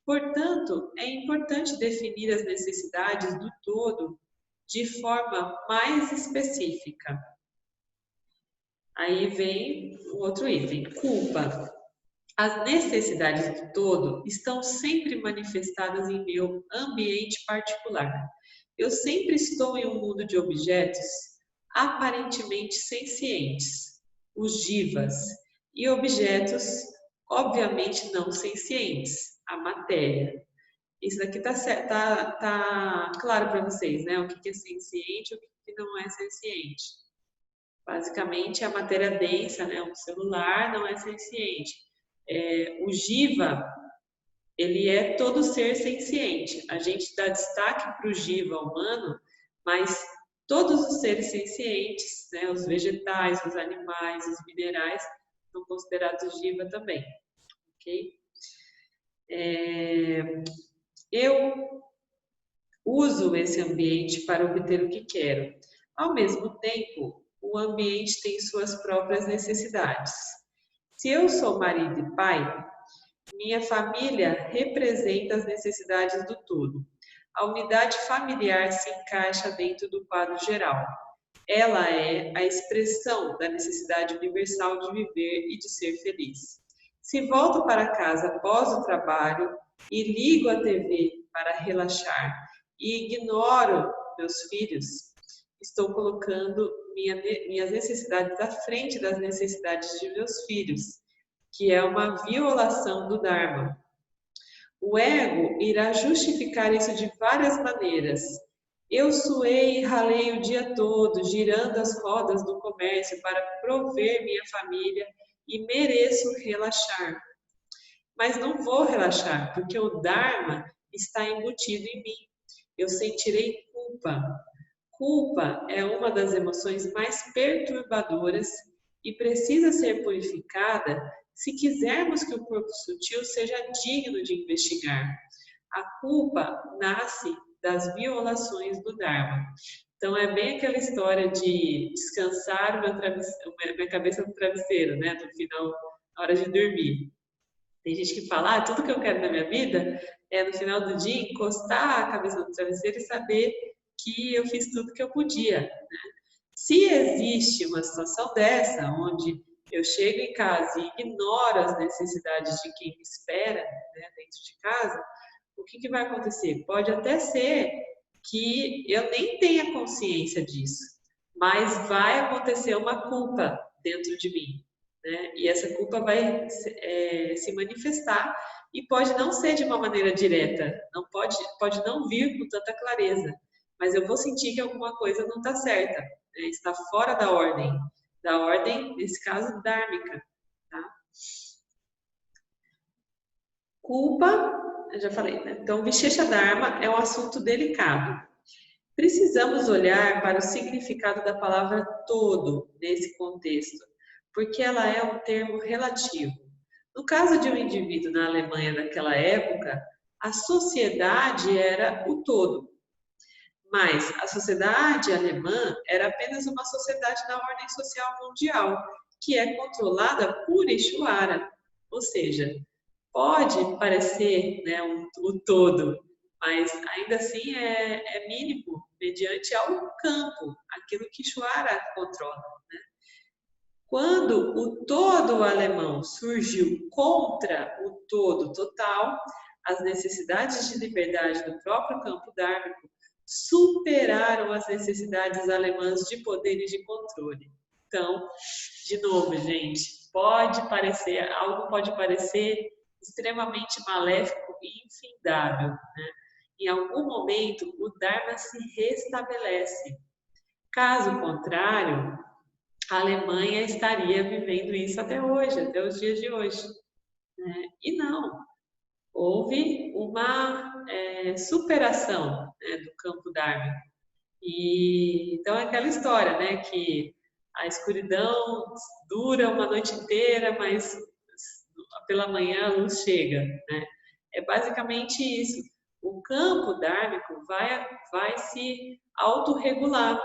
Portanto, é importante definir as necessidades do todo de forma mais específica. Aí vem o outro item, culpa. As necessidades do todo estão sempre manifestadas em meu ambiente particular. Eu sempre estou em um mundo de objetos aparentemente sencientes, os jivas, e objetos obviamente não sencientes, a matéria. Isso daqui tá claro para vocês, né? O que é senciente e o que não é senciente. Basicamente, a matéria densa, né? Um celular não é senciente. O jiva, ele é todo ser senciente. A gente dá destaque para o jiva humano, mas todos os seres sencientes, né? Os vegetais, os animais, os minerais, são considerados jiva também. Ok? Eu uso esse ambiente para obter o que quero. Ao mesmo tempo, o ambiente tem suas próprias necessidades. Se eu sou marido e pai, minha família representa as necessidades do todo. A unidade familiar se encaixa dentro do quadro geral. Ela é a expressão da necessidade universal de viver e de ser feliz. Se volto para casa após o trabalho e ligo a TV para relaxar e ignoro meus filhos, estou colocando minhas necessidades à frente das necessidades de meus filhos, que é uma violação do Dharma. O ego irá justificar isso de várias maneiras. Eu suei e ralei o dia todo, girando as rodas do comércio para prover minha família e mereço relaxar. Mas não vou relaxar, porque o Dharma está embutido em mim. Eu sentirei culpa. Culpa é uma das emoções mais perturbadoras e precisa ser purificada se quisermos que o corpo sutil seja digno de investigar. A culpa nasce das violações do Dharma. Então, é bem aquela história de descansar minha cabeça no travesseiro, né? No final, na hora de dormir. Tem gente que fala, tudo que eu quero na minha vida é, no final do dia, encostar a cabeça no travesseiro e saber que eu fiz tudo que eu podia, né? Se existe uma situação dessa, onde eu chego em casa e ignoro as necessidades de quem me espera, né, dentro de casa, o que vai acontecer? Pode até ser que eu nem tenha consciência disso, mas vai acontecer uma culpa dentro de mim, né? E essa culpa vai se manifestar e pode não ser de uma maneira direta, pode não vir com tanta clareza, mas eu vou sentir que alguma coisa não está certa, né? Está fora da ordem, nesse caso, dármica. Tá? Culpa, eu já falei, né? Então, Vishesha Dharma é um assunto delicado. Precisamos olhar para o significado da palavra todo nesse contexto, porque ela é um termo relativo. No caso de um indivíduo na Alemanha naquela época, a sociedade era o todo. Mas a sociedade alemã era apenas uma sociedade na ordem social mundial, que é controlada por Ishvara. Ou seja, pode parecer, né, o todo, mas ainda assim é mínimo, mediante ao campo, aquilo que Schuara controla. Né? Quando o todo alemão surgiu contra o todo total, as necessidades de liberdade do próprio campo dármico superaram as necessidades alemãs de poder e de controle. Então, de novo, gente, algo pode parecer extremamente maléfico e infindável, né? Em algum momento, o Dharma se restabelece. Caso contrário, a Alemanha estaria vivendo isso até hoje, até os dias de hoje. Né? E não, houve uma superação, né, do campo dármico. E então é aquela história, né, que a escuridão dura uma noite inteira, mas pela manhã a luz chega, né? É basicamente isso. O campo dármico vai se autorregular.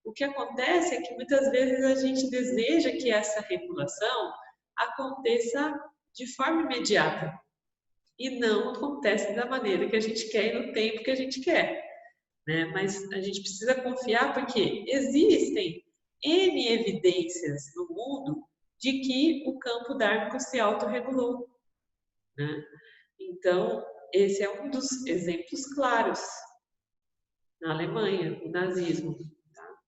O que acontece é que muitas vezes a gente deseja que essa regulação aconteça de forma imediata e não acontece da maneira que a gente quer e no tempo que a gente quer. Né? Mas a gente precisa confiar porque existem N evidências no mundo de que o campo dármico se autorregulou. Né? Então, esse é um dos exemplos claros na Alemanha, o nazismo. Tá?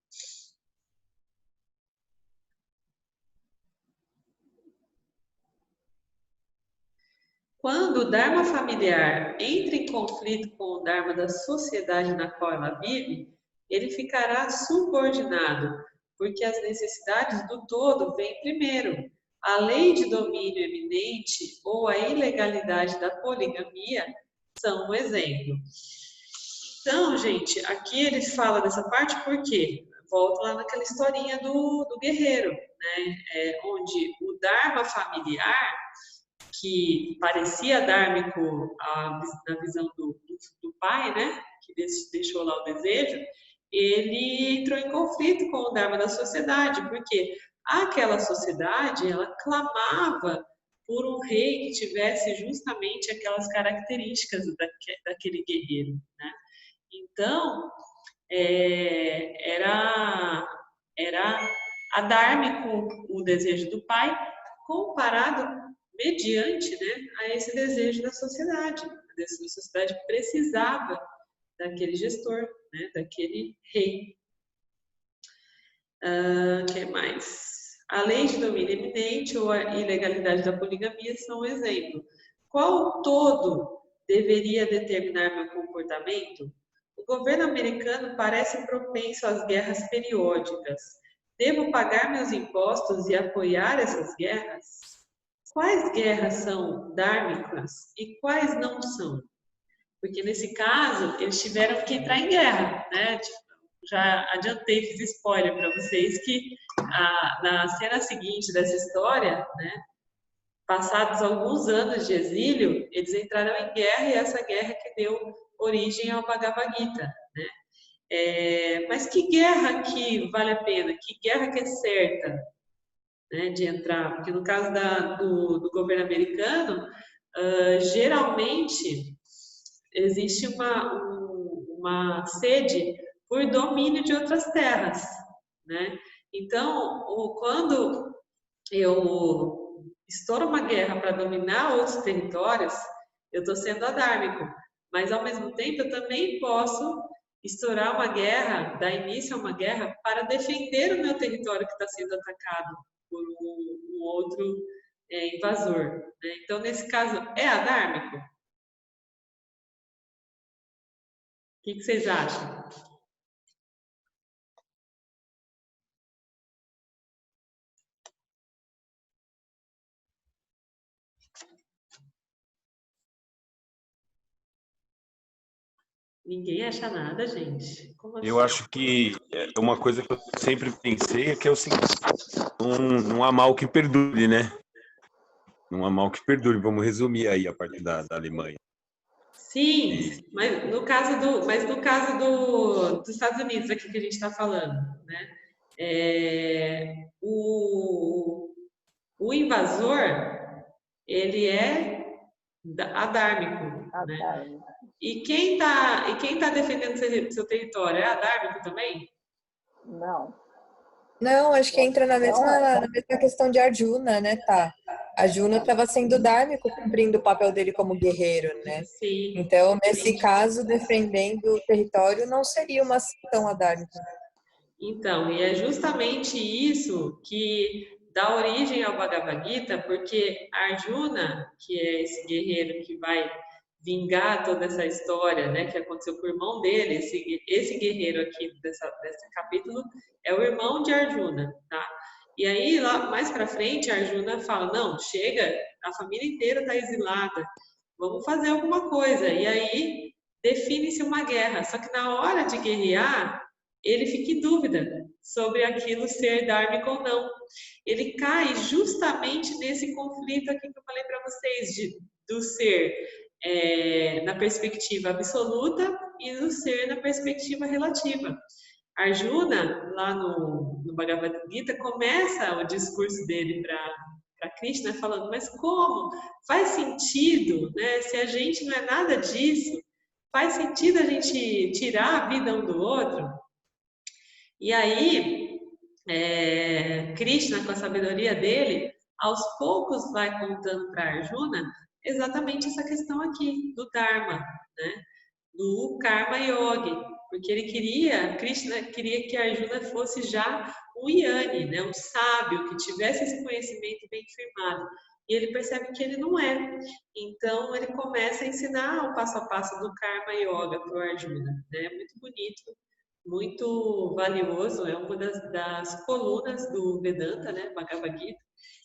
Quando o Dharma familiar entra em conflito com o Dharma da sociedade na qual ela vive, ele ficará subordinado, porque as necessidades do todo vêm primeiro. A lei de domínio eminente ou a ilegalidade da poligamia são um exemplo. Então, gente, aqui ele fala dessa parte porque volta lá naquela historinha do guerreiro, né? Onde o Dharma familiar, que parecia dármico na visão do pai, né? Que deixou lá o desejo, ele entrou em conflito com o Dharma da sociedade, porque aquela sociedade, ela clamava por um rei que tivesse justamente aquelas características daquele guerreiro, né? Então, era adármico o desejo do pai, comparado mediante, né, a esse desejo da sociedade. A sociedade precisava daquele gestor, né, daquele rei. Que mais? A lei de domínio eminente ou a ilegalidade da poligamia são um exemplo. Qual todo deveria determinar meu comportamento? O governo americano parece propenso às guerras periódicas. Devo pagar meus impostos e apoiar essas guerras? Quais guerras são dármicas e quais não são? Porque nesse caso, eles tiveram que entrar em guerra, né? Já adiantei, fiz spoiler para vocês que na cena seguinte dessa história, né? Passados alguns anos de exílio, eles entraram em guerra e essa guerra que deu origem ao Bhagavad Gita, né? Mas que guerra que vale a pena? Que guerra que é certa, né, de entrar? Porque no caso do governo americano, geralmente existe uma sede por domínio de outras terras, né? Então, quando eu estouro uma guerra para dominar outros territórios, eu estou sendo adármico, mas ao mesmo tempo eu também posso estourar uma guerra, dar início a uma guerra para defender o meu território que está sendo atacado por um outro invasor. Né? Então, nesse caso, é adármico? O que vocês acham? Ninguém acha nada, gente. Como assim? Eu acho que uma coisa que eu sempre pensei é que é o seguinte: não há mal que perdure, né? Não há mal que perdure. Vamos resumir aí a parte da Alemanha. Sim, mas no caso dos Estados Unidos aqui que a gente está falando, né? O invasor, ele é adármico, né? E quem tá defendendo seu território? É adármico também? Não. Não, acho que entra na mesma questão de Arjuna, né, tá? Arjuna estava sendo dármico, cumprindo o papel dele como guerreiro, né? Sim. Então, nesse caso, defendendo o território não seria uma ação adármica. Então, e é justamente isso que dá origem ao Bhagavad Gita, porque Arjuna, que é esse guerreiro que vai vingar toda essa história, né, que aconteceu com o irmão dele, esse guerreiro aqui desse capítulo é o irmão de Arjuna, tá? E aí, lá mais para frente, Arjuna fala, não, chega, a família inteira está exilada, vamos fazer alguma coisa. E aí, define-se uma guerra. Só que na hora de guerrear, ele fica em dúvida sobre aquilo ser dármico ou não. Ele cai justamente nesse conflito aqui que eu falei para vocês, do ser na perspectiva absoluta e do ser na perspectiva relativa. Arjuna, lá no Bhagavad Gita, começa o discurso dele para Krishna falando, mas como? Faz sentido, né? Se a gente não é nada disso, faz sentido a gente tirar a vida um do outro? E aí, Krishna, com a sabedoria dele, aos poucos vai contando para Arjuna exatamente essa questão aqui do Dharma, né? Do Karma Yogi, porque Krishna queria que Arjuna fosse já um Jnani, né? Um sábio, que tivesse esse conhecimento bem firmado. E ele percebe que ele não é. Então, ele começa a ensinar o passo a passo do Karma Yoga para o Arjuna, né? Muito bonito, muito valioso, é uma das colunas do Vedanta, né, Bhagavad Gita,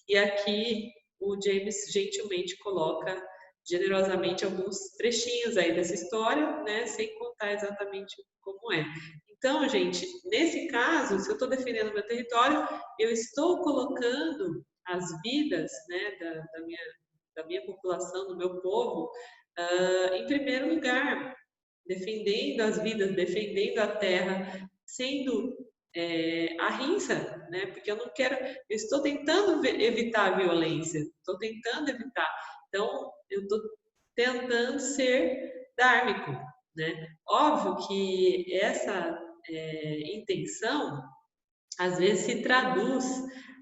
e aqui o James gentilmente coloca generosamente alguns trechinhos aí dessa história, né, sem contar exatamente como é. Então, gente, nesse caso, se eu estou defendendo meu território, eu estou colocando as vidas, né, da minha população, do meu povo, em primeiro lugar, defendendo as vidas, defendendo a terra, sendo ahimsa, né? Porque eu estou tentando evitar a violência, estou tentando evitar. Então, eu estou tentando ser dármico, né? Óbvio que essa intenção, às vezes, se traduz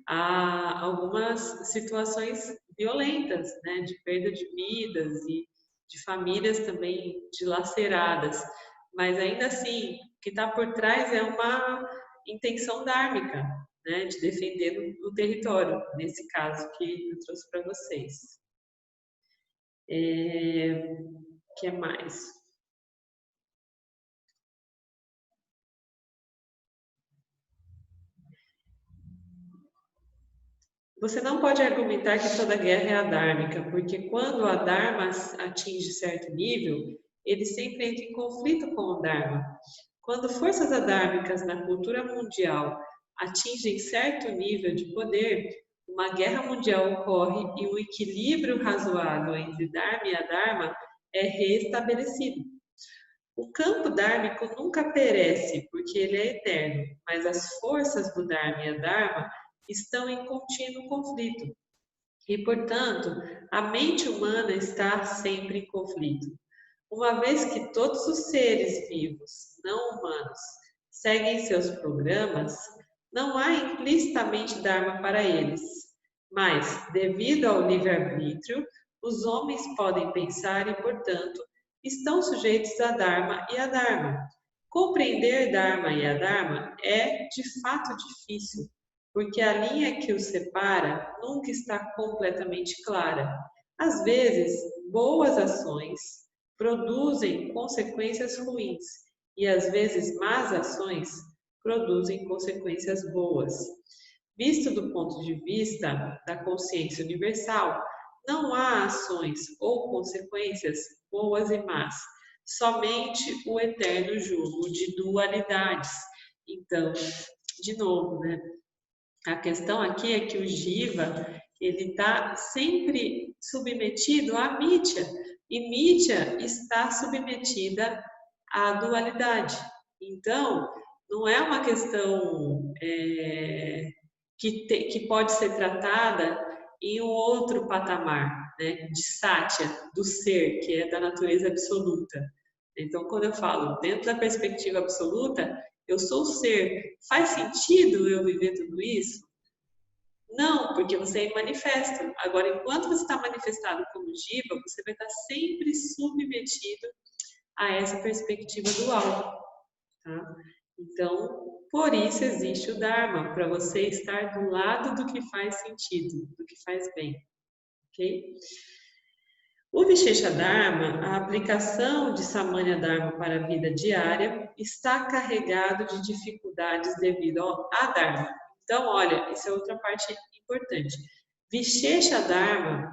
a algumas situações violentas, né? De perda de vidas e de famílias também dilaceradas, mas ainda assim, o que está por trás é uma intenção dármica, né, de defender o território, nesse caso que eu trouxe para vocês. Que mais? Você não pode argumentar que toda guerra é adármica, porque quando a Dharma atinge certo nível, ele sempre entra em conflito com o Dharma. Quando forças adármicas na cultura mundial atingem certo nível de poder, uma guerra mundial ocorre e o equilíbrio razoável entre Dharma e Adharma é restabelecido. O campo dármico nunca perece, porque ele é eterno, mas as forças do Dharma e Adharma estão em contínuo conflito. E, portanto, a mente humana está sempre em conflito. Uma vez que todos os seres vivos, não humanos, seguem seus programas, não há implicitamente Dharma para eles. Mas, devido ao livre-arbítrio, os homens podem pensar e, portanto, estão sujeitos a Dharma e Adharma. Compreender Dharma e Adharma é, de fato, difícil, porque a linha que os separa nunca está completamente clara. Às vezes, boas ações produzem consequências ruins e, às vezes, más ações produzem consequências boas. Visto do ponto de vista da consciência universal, não há ações ou consequências boas e más, somente o eterno jugo de dualidades. Então, de novo, né? A questão aqui é que o Jiva, ele está sempre submetido à Mitya, e Mitya está submetida à dualidade. Então, não é uma questão que pode ser tratada em um outro patamar. né, de Satya, do ser, que é da natureza absoluta. Então, quando eu falo dentro da perspectiva absoluta, eu sou o ser. Faz sentido eu viver tudo isso? Não, porque você é manifesto. Agora, enquanto você está manifestado como Jiva, você vai estar sempre submetido a essa perspectiva dual. Tá? Então, por isso existe o Dharma, para você estar do lado do que faz sentido, do que faz bem. Ok? O Vishesha Dharma, a aplicação de Samanya Dharma para a vida diária, está carregado de dificuldades devido a Dharma. Então, olha, isso é outra parte importante. Vishesha Dharma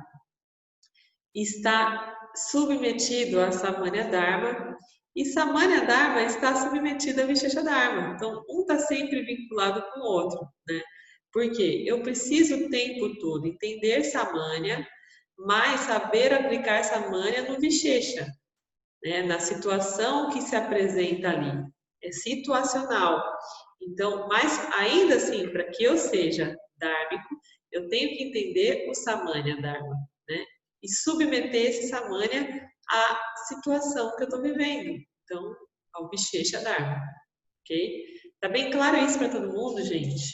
está submetido a Samanya Dharma e Samanya Dharma está submetido a Vishesha Dharma. Então, um está sempre vinculado com o outro, né? Porque eu preciso o tempo todo entender Samanya, mas saber aplicar Samanya no Vishesha, né? Na situação que se apresenta ali. É situacional. Então, mas ainda assim, para que eu seja dármico, eu tenho que entender o Samanya Dharma, né? E submeter esse Samanya à situação que eu estou vivendo. Então, ao Vishesha Dharma, ok? Tá bem claro isso para todo mundo, gente?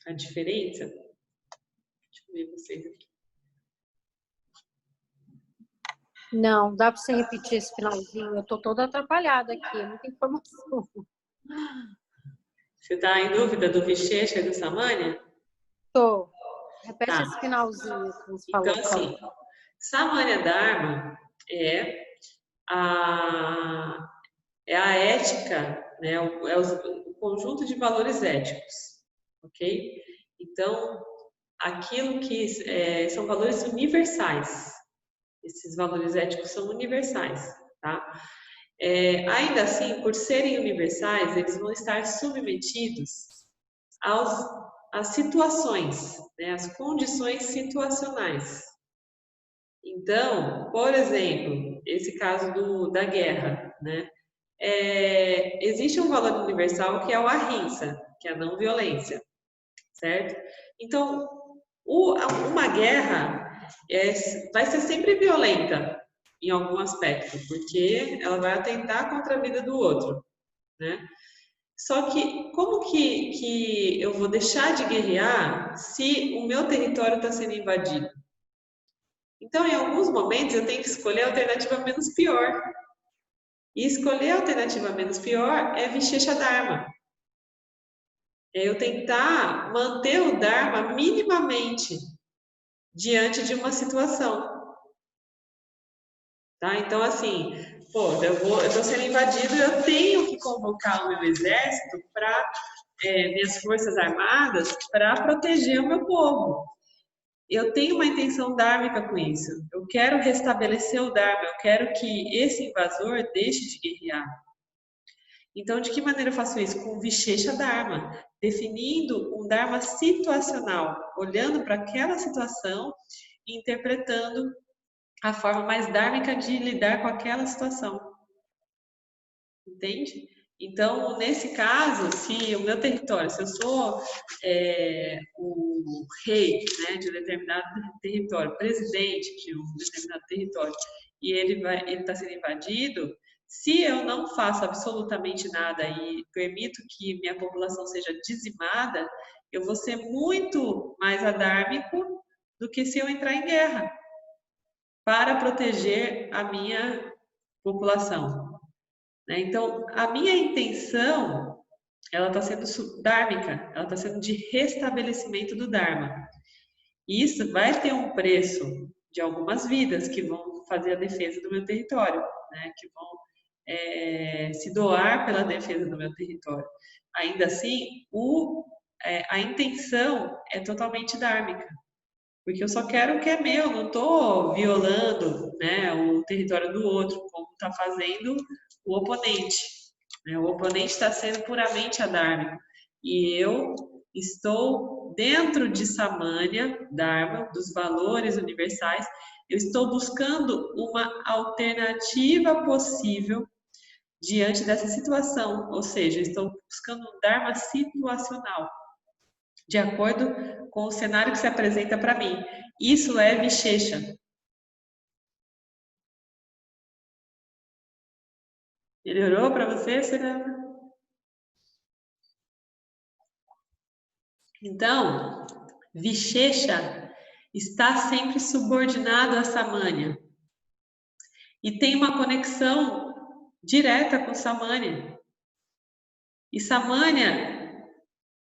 A diferença? Deixa eu ver vocês aqui. Não, dá para você repetir esse finalzinho? Eu tô toda atrapalhada aqui, é muita informação. Você está em dúvida do Vishesha e do Samanya? Tô. Repete Tá. esse finalzinho que você falou. Então, assim, Samanya Dharma é a ética, né? O conjunto de valores éticos, ok? Então, aquilo que são valores universais. Esses valores éticos são universais, tá? Ainda assim, por serem universais, eles vão estar submetidos às situações, né? Às condições situacionais. Então, por exemplo, esse caso da guerra, né? Existe um valor universal que é o ahimsa, que é a não violência, certo? Então, uma guerra vai ser sempre violenta em algum aspecto, porque ela vai atentar contra a vida do outro, né? Só que como que eu vou deixar de guerrear se o meu território está sendo invadido? Então, em alguns momentos, eu tenho que escolher a alternativa menos pior. E escolher a alternativa menos pior é Vishesha Dharma. É eu tentar manter o Dharma minimamente diante de uma situação. Tá? Então, assim, eu estou sendo invadido, eu tenho que convocar o meu exército minhas forças armadas para proteger o meu povo. Eu tenho uma intenção dármica com isso. Eu quero restabelecer o Dharma, eu quero que esse invasor deixe de guerrear. Então, de que maneira eu faço isso? Com Vishesha Dharma, definindo um Dharma situacional, olhando para aquela situação e interpretando a forma mais dármica de lidar com aquela situação. Entende? Então, nesse caso, se o meu território, se eu sou o rei, né, de um determinado território, presidente de um determinado território, e ele está sendo invadido, se eu não faço absolutamente nada e permito que minha população seja dizimada, eu vou ser muito mais adármico do que se eu entrar em guerra para proteger a minha população. Então, a minha intenção, ela está sendo dármica, ela está sendo de restabelecimento do Dharma. E isso vai ter um preço de algumas vidas que vão fazer a defesa do meu território, né? Que vão se doar pela defesa do meu território. Ainda assim, a intenção é totalmente dármica. Porque eu só quero o que é meu, não estou violando, né, o território do outro, como está fazendo o oponente. Né? O oponente está sendo puramente adármico. E eu estou dentro de Samanya, Dharma, dos valores universais, eu estou buscando uma alternativa possível diante dessa situação. Ou seja, eu estou buscando um Dharma situacional. de acordo com o cenário que se apresenta para mim. Isso é Vichesha. Melhorou para você, Serena? Então, Vichesha está sempre subordinado a Samanya. E tem uma conexão direta com Samanya. E Samanya,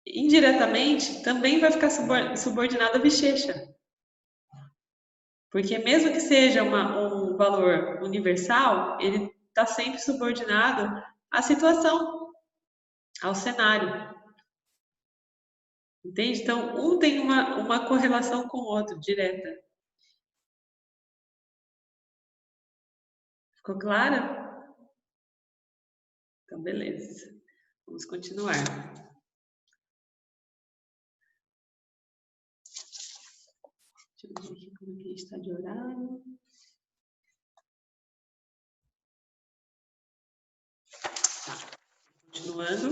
indiretamente, também vai ficar subordinado a Vichesha. Porque mesmo que seja um valor universal, ele está sempre subordinado à situação, ao cenário. Entende? Então, um tem uma correlação com o outro, direta. Ficou clara? Então, beleza. Vamos continuar. Deixa eu ver aqui como é que a gente está de horário. Tá. Continuando.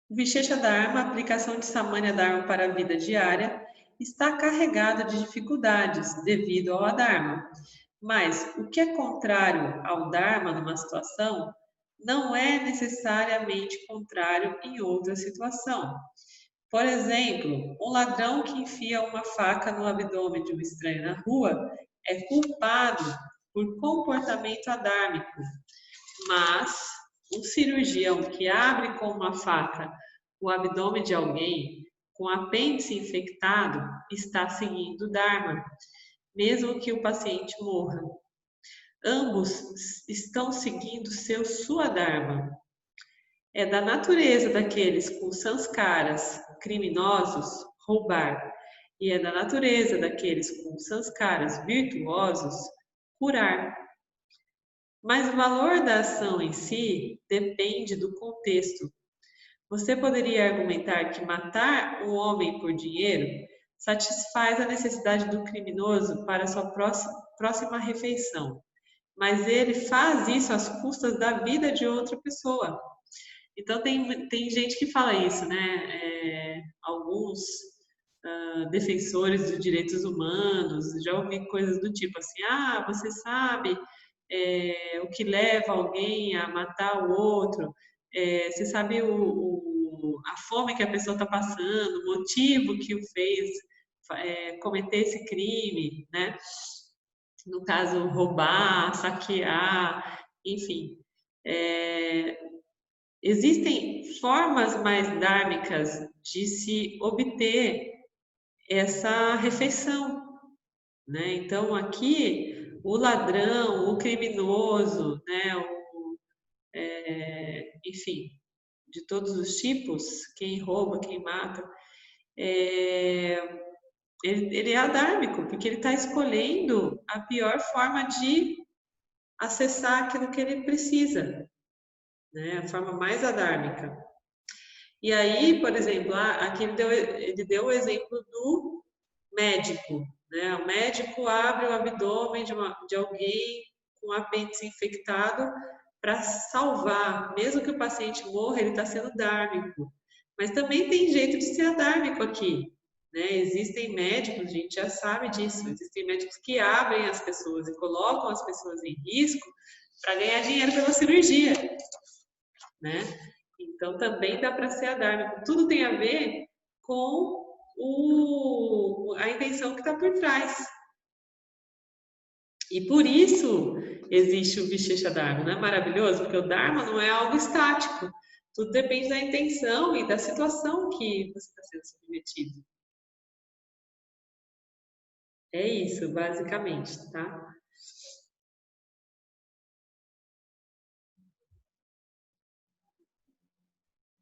O Vichesha Dharma, a aplicação de Samanya Dharma para a vida diária, está carregado de dificuldades devido ao Adharma. Mas o que é contrário ao Dharma numa situação não é necessariamente contrário em outra situação. Por exemplo, um ladrão que enfia uma faca no abdômen de um estranho na rua é culpado por comportamento adármico, mas um cirurgião que abre com uma faca o abdômen de alguém com apêndice infectado está seguindo o Dharma, mesmo que o paciente morra. Ambos estão seguindo seu Swadharma. É da natureza daqueles com sanskaras criminosos roubar, e é da natureza daqueles com sanskaras virtuosos curar. Mas o valor da ação em si depende do contexto. Você poderia argumentar que matar um homem por dinheiro satisfaz a necessidade do criminoso para sua próxima refeição, mas ele faz isso às custas da vida de outra pessoa. Então, tem gente que fala isso, né? Alguns defensores dos direitos humanos, já ouvi coisas do tipo assim, você sabe o que leva alguém a matar o outro, você sabe a fome que a pessoa está passando, o motivo que o fez cometer esse crime, né? No caso, roubar, saquear, enfim. Existem formas mais dármicas de se obter essa refeição, né? Então, aqui, o ladrão, o criminoso, né? Enfim, de todos os tipos, quem rouba, quem mata, ele é adármico, porque ele está escolhendo a pior forma de acessar aquilo que ele precisa, né? A forma mais adármica. E aí, por exemplo, aqui ele deu o exemplo do médico, né? O médico abre o abdômen de alguém com apêndice infectado para salvar. Mesmo que o paciente morra, ele está sendo dármico. Mas também tem jeito de ser adármico aqui, né? Existem médicos, a gente já sabe disso, existem médicos que abrem as pessoas e colocam as pessoas em risco para ganhar dinheiro pela cirurgia, né? Então, também dá para ser adármico. Tudo tem a ver com a intenção que está por trás. E por isso existe o Vichesha Dharma. Não é maravilhoso? Porque o Dharma não é algo estático. Tudo depende da intenção e da situação que você está sendo submetido. É isso, basicamente, tá?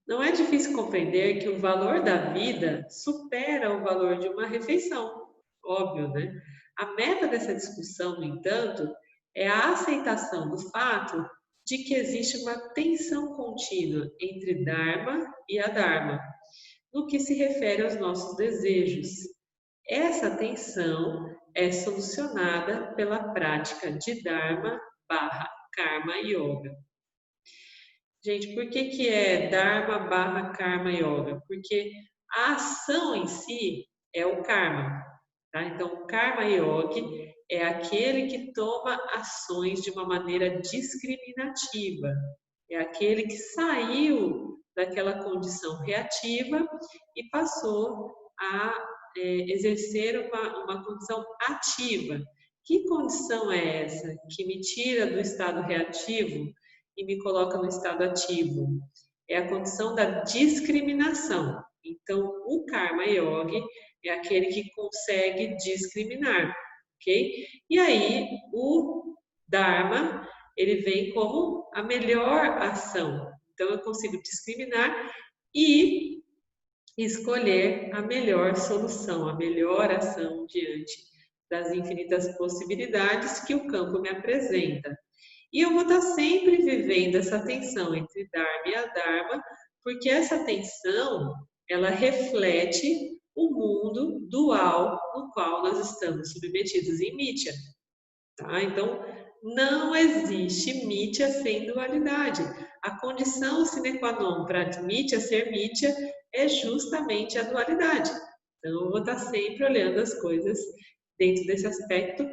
Não é difícil compreender que o valor da vida supera o valor de uma refeição. Óbvio, né? A meta dessa discussão, no entanto, é a aceitação do fato de que existe uma tensão contínua entre Dharma e Adharma, no que se refere aos nossos desejos. Essa tensão é solucionada pela prática de Dharma/Karma Yoga. Gente, por que que é Dharma barra Karma Yoga? Porque a ação em si é o karma, tá? Então, o Karma Yogi é aquele que toma ações de uma maneira discriminativa. É aquele que saiu daquela condição reativa e passou a exercer uma condição ativa. Que condição é essa que me tira do estado reativo e me coloca no estado ativo? É a condição da discriminação. Então, o Karma Yogi é aquele que consegue discriminar, ok? E aí, o Dharma, ele vem como a melhor ação. Então, eu consigo discriminar e escolher a melhor solução, a melhor ação diante das infinitas possibilidades que o campo me apresenta. E eu vou estar sempre vivendo essa tensão entre Dharma e Adharma, porque essa tensão, ela reflete o mundo dual no qual nós estamos submetidos em Mithya. Tá? Então, não existe Mithya sem dualidade. A condição sine qua non para Mithya ser Mithya é justamente a dualidade. Então, eu vou estar sempre olhando as coisas dentro desse aspecto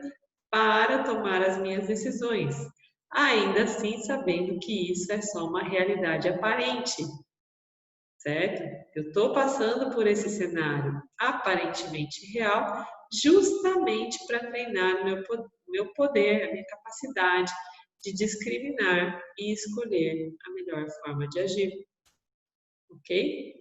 para tomar as minhas decisões. Ainda assim, sabendo que isso é só uma realidade aparente, certo? Eu estou passando por esse cenário aparentemente real justamente para treinar meu poder, a minha capacidade de discriminar e escolher a melhor forma de agir. Ok?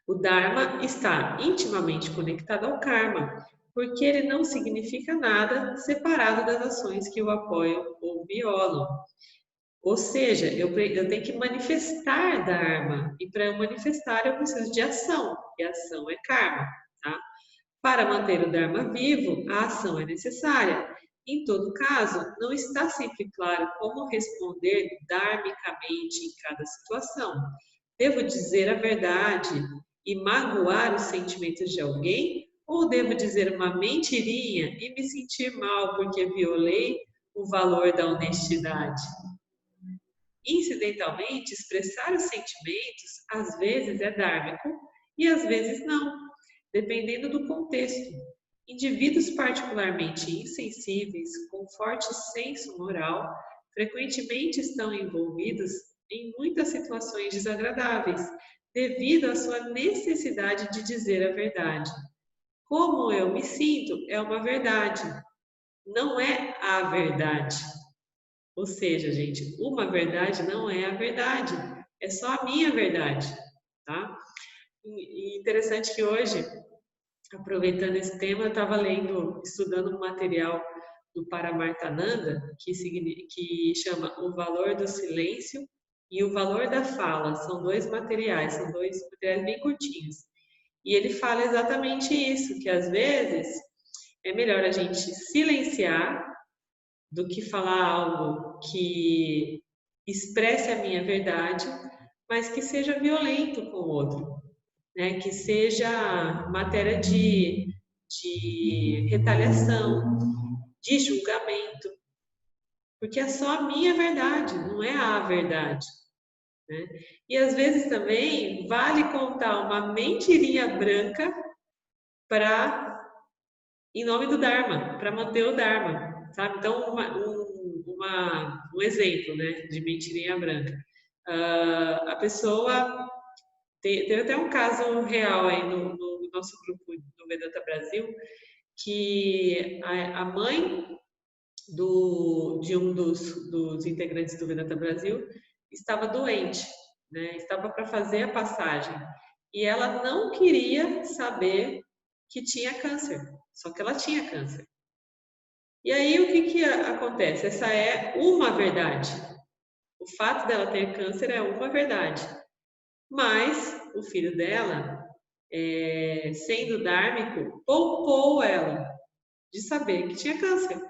O Dharma está intimamente conectado ao Karma, porque ele não significa nada separado das ações que o apoiam ou violam. Ou seja, eu tenho que manifestar Dharma, e para eu manifestar eu preciso de ação, e a ação é Karma. Tá? Para manter o Dharma vivo, a ação é necessária. Em todo caso, não está sempre claro como responder dharmicamente em cada situação. Devo dizer a verdade e magoar os sentimentos de alguém? Ou devo dizer uma mentirinha e me sentir mal porque violei o valor da honestidade? Incidentalmente, expressar os sentimentos às vezes é dármico e às vezes não, dependendo do contexto. Indivíduos particularmente insensíveis, com forte senso moral, frequentemente estão envolvidos em muitas situações desagradáveis, devido à sua necessidade de dizer a verdade. Como eu me sinto é uma verdade, não é a verdade. Ou seja, gente, uma verdade não é a verdade, é só a minha verdade, tá? E interessante que hoje, aproveitando esse tema, eu estava estudando um material do Paramarthananda, que chama O Valor do Silêncio e o Valor da Fala. São dois materiais bem curtinhos. E ele fala exatamente isso, que às vezes é melhor a gente silenciar do que falar algo que expresse a minha verdade, mas que seja violento com o outro, né? Que seja matéria de retaliação, de julgamento, porque é só a minha verdade, não é a verdade. Né? E às vezes também vale contar uma mentirinha branca em nome do Dharma, para manter o Dharma, sabe? Então, um exemplo, né, de mentirinha branca. A pessoa teve até um caso real aí no nosso grupo do Vedanta Brasil, que a mãe de um dos integrantes do Vedanta Brasil estava doente, né? Estava para fazer a passagem e ela não queria saber que tinha câncer, só que ela tinha câncer. E aí o que acontece? Essa é uma verdade. O fato dela ter câncer é uma verdade. Mas o filho dela, sendo dármico, poupou ela de saber que tinha câncer.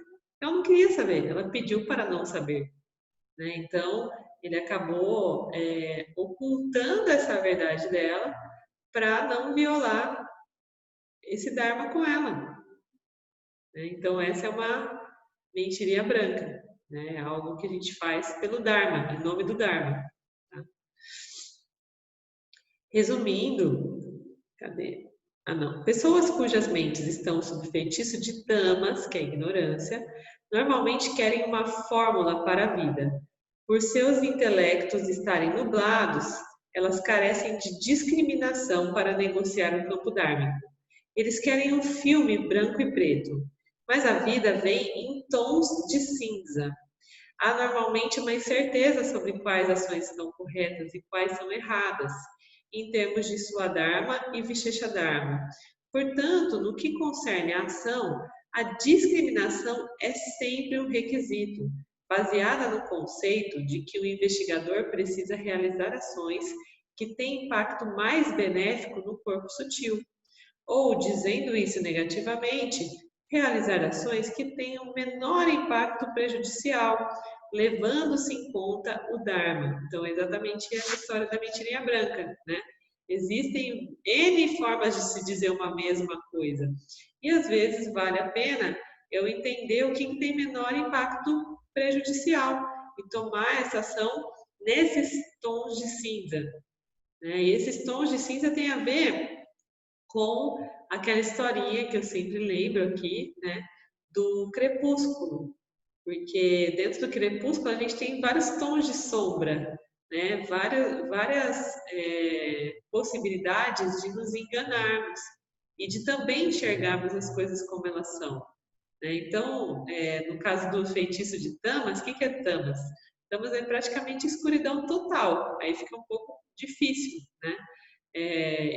Ela não queria saber, ela pediu para não saber. Né? Então, ele acabou ocultando essa verdade dela para não violar esse dharma com ela. Então, essa é uma mentirinha branca. né? É algo que a gente faz pelo Dharma, em nome do Dharma. Tá? Resumindo, cadê? Pessoas cujas mentes estão sob feitiço de tamas, que é a ignorância, normalmente querem uma fórmula para a vida. Por seus intelectos estarem nublados, elas carecem de discriminação para negociar o campo dármico. Eles querem um filme branco e preto, mas a vida vem em tons de cinza. Há normalmente uma incerteza sobre quais ações estão corretas e quais são erradas, em termos de Swadharma e Visheshadharma. Portanto, no que concerne à ação, a discriminação é sempre um requisito, baseada no conceito de que o investigador precisa realizar ações que têm impacto mais benéfico no corpo sutil. Ou, dizendo isso negativamente, realizar ações que tenham menor impacto prejudicial, levando-se em conta o Dharma. Então, é exatamente essa história da mentirinha branca, né? Existem N formas de se dizer uma mesma coisa. E, às vezes, vale a pena eu entender o que tem menor impacto prejudicial e tomar essa ação nesses tons de cinza. Né? E esses tons de cinza têm a ver com aquela historinha que eu sempre lembro aqui, né, do crepúsculo. Porque dentro do crepúsculo a gente tem vários tons de sombra, né, várias possibilidades de nos enganarmos e de também enxergarmos as coisas como elas são. Né? Então, no caso do feitiço de Tamas, o que é Tamas? Tamas é praticamente escuridão total, aí fica um pouco difícil, né?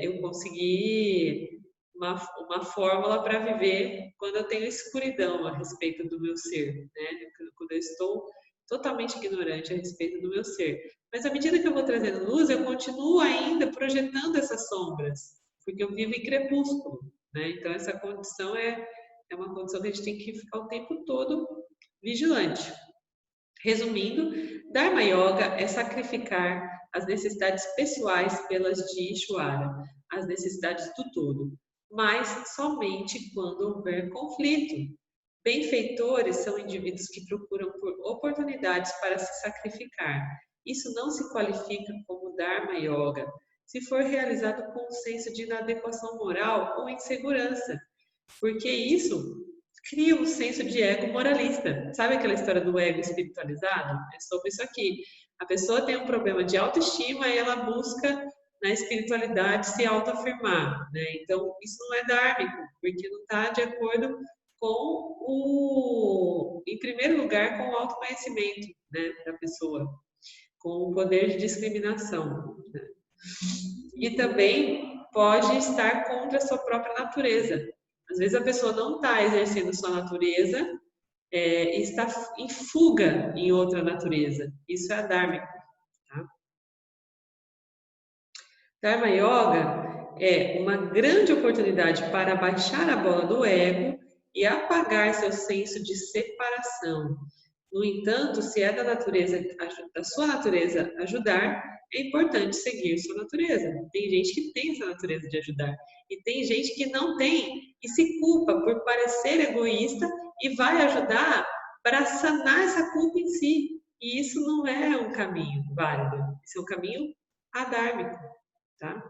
Eu consegui uma fórmula para viver quando eu tenho escuridão a respeito do meu ser, né? Quando eu estou totalmente ignorante a respeito do meu ser. Mas à medida que eu vou trazendo luz, eu continuo ainda projetando essas sombras, porque eu vivo em crepúsculo, né? Então essa condição é uma condição que a gente tem que ficar o tempo todo vigilante. Resumindo, Dharma Yoga é sacrificar as necessidades pessoais pelas de Ishvara, as necessidades do todo, mas somente quando houver conflito. Benfeitores são indivíduos que procuram por oportunidades para se sacrificar. Isso não se qualifica como Dharma Yoga, se for realizado com um senso de inadequação moral ou insegurança, porque isso cria um senso de ego moralista. Sabe aquela história do ego espiritualizado? É sobre isso aqui. A pessoa tem um problema de autoestima e ela busca na espiritualidade se autoafirmar, né? Então, isso não é dármico, porque não está de acordo com em primeiro lugar, com o autoconhecimento, né, da pessoa, com o poder de discriminação, né? E também pode estar contra a sua própria natureza. Às vezes a pessoa não está exercendo sua natureza e está em fuga em outra natureza. Isso é adármico. Tá? Dharma Yoga é uma grande oportunidade para baixar a bola do ego e apagar seu senso de separação. No entanto, se é da sua natureza ajudar, é importante seguir sua natureza. Tem gente que tem essa natureza de ajudar. E tem gente que não tem e se culpa por parecer egoísta e vai ajudar para sanar essa culpa em si. E isso não é um caminho válido. Isso é um caminho adármico. Tá?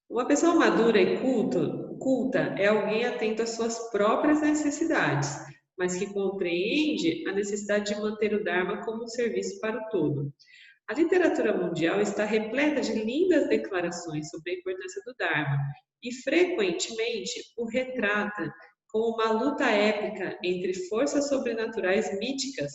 Uma pessoa madura e culta é alguém atento às suas próprias necessidades, mas que compreende a necessidade de manter o Dharma como um serviço para o todo. A literatura mundial está repleta de lindas declarações sobre a importância do Dharma e frequentemente o retrata como uma luta épica entre forças sobrenaturais míticas,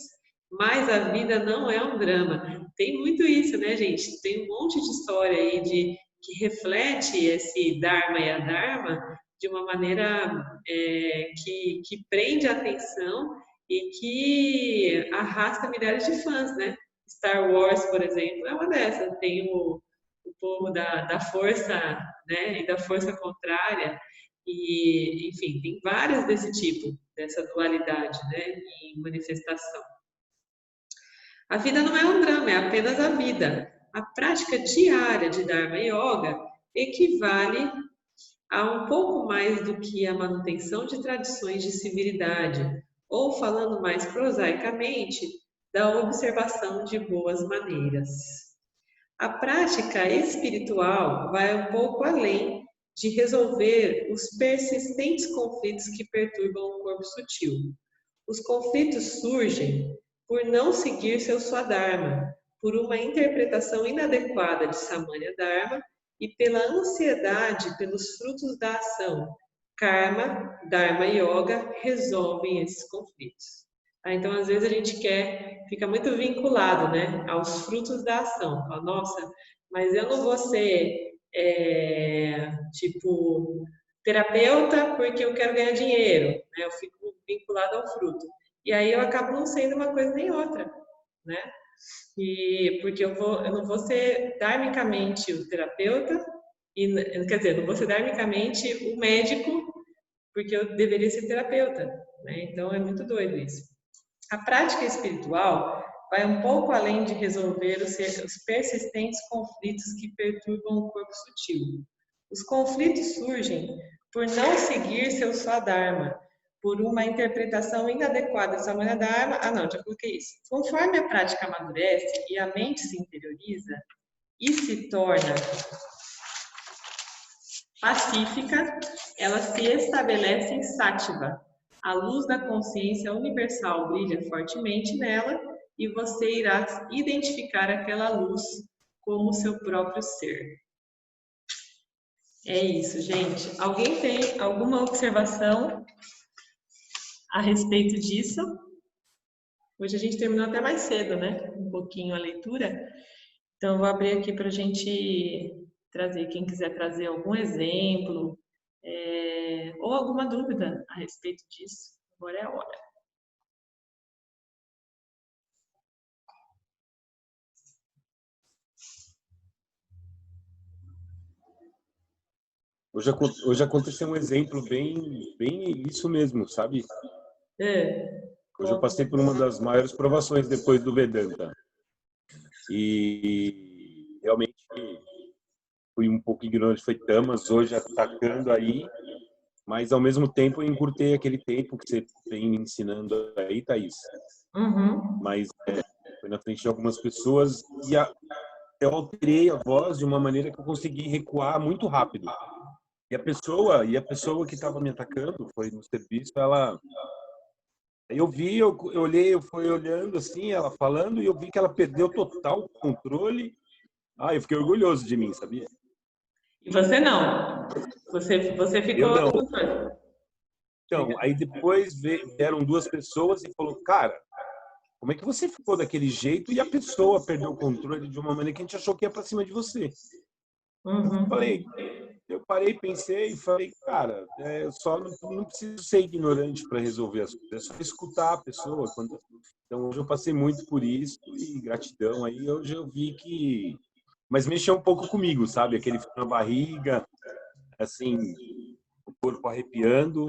mas a vida não é um drama. Tem muito isso, né, gente? Tem um monte de história aí que reflete esse Dharma e Adharma de uma maneira que prende a atenção e que arrasta milhares de fãs, né? Star Wars, por exemplo, é uma dessas. Tem o povo da força, né, e da força contrária, e, enfim, tem várias desse tipo, dessa dualidade, né, em manifestação. A vida não é um drama, é apenas a vida. A prática diária de Dharma Yoga equivale a um pouco mais do que a manutenção de tradições de civilidade ou falando mais prosaicamente, da observação de boas maneiras. A prática espiritual vai um pouco além de resolver os persistentes conflitos que perturbam o corpo sutil. Os conflitos surgem por não seguir seu Swadharma, por uma interpretação inadequada de Samanya Dharma e pela ansiedade pelos frutos da ação. Karma, Dharma e Yoga resolvem esses conflitos. Então, às vezes a gente fica muito vinculado, né, aos frutos da ação. Fala, nossa, mas eu não vou ser, tipo, terapeuta porque eu quero ganhar dinheiro, né? Eu fico vinculado ao fruto. E aí eu acabo não sendo uma coisa nem outra, né? Porque eu não vou ser dharmicamente o terapeuta, quer dizer, não vou ser dharmicamente o médico, porque eu deveria ser terapeuta, né? Então é muito doido isso. A prática espiritual vai um pouco além de resolver os persistentes conflitos que perturbam o corpo sutil. Os conflitos surgem por não seguir seu Swadharma, por uma interpretação inadequada de Samanya Dharma. Ah, não, já coloquei isso. Conforme a prática amadurece e a mente se interioriza e se torna pacífica, ela se estabelece em Sattva. A luz da consciência universal brilha fortemente nela e você irá identificar aquela luz como seu próprio ser. É isso, gente. Alguém tem alguma observação a respeito disso? Hoje a gente terminou até mais cedo, né? Um pouquinho a leitura. Então, eu vou abrir aqui para a gente trazer, quem quiser trazer algum exemplo, ou alguma dúvida a respeito disso. Agora é a hora. Hoje aconteceu um exemplo bem isso mesmo, sabe? Hoje eu passei por uma das maiores provações depois do Vedanta. E realmente fui um pouco ignorante, foi Tamas, hoje atacando aí, mas ao mesmo tempo eu encurtei aquele tempo que você vem me ensinando aí, Thaís. Mas foi na frente de algumas pessoas e eu alterei a voz de uma maneira que eu consegui recuar muito rápido. E a pessoa que estava me atacando, foi no serviço, eu olhei, eu fui olhando assim, ela falando, e eu vi que ela perdeu total controle. Eu fiquei orgulhoso de mim, sabia? E você não? Você ficou... Eu não. Então, aí depois vieram duas pessoas e falou, cara, como é que você ficou daquele jeito e a pessoa perdeu o controle de uma maneira que a gente achou que ia pra cima de você? Eu parei, pensei e falei, cara, eu só não preciso ser ignorante para resolver as coisas, é só escutar a pessoa. Então, hoje eu passei muito por isso e gratidão. Aí hoje eu vi que... Mas mexeu um pouco comigo, sabe? Aquele frio na barriga, assim, o corpo arrepiando.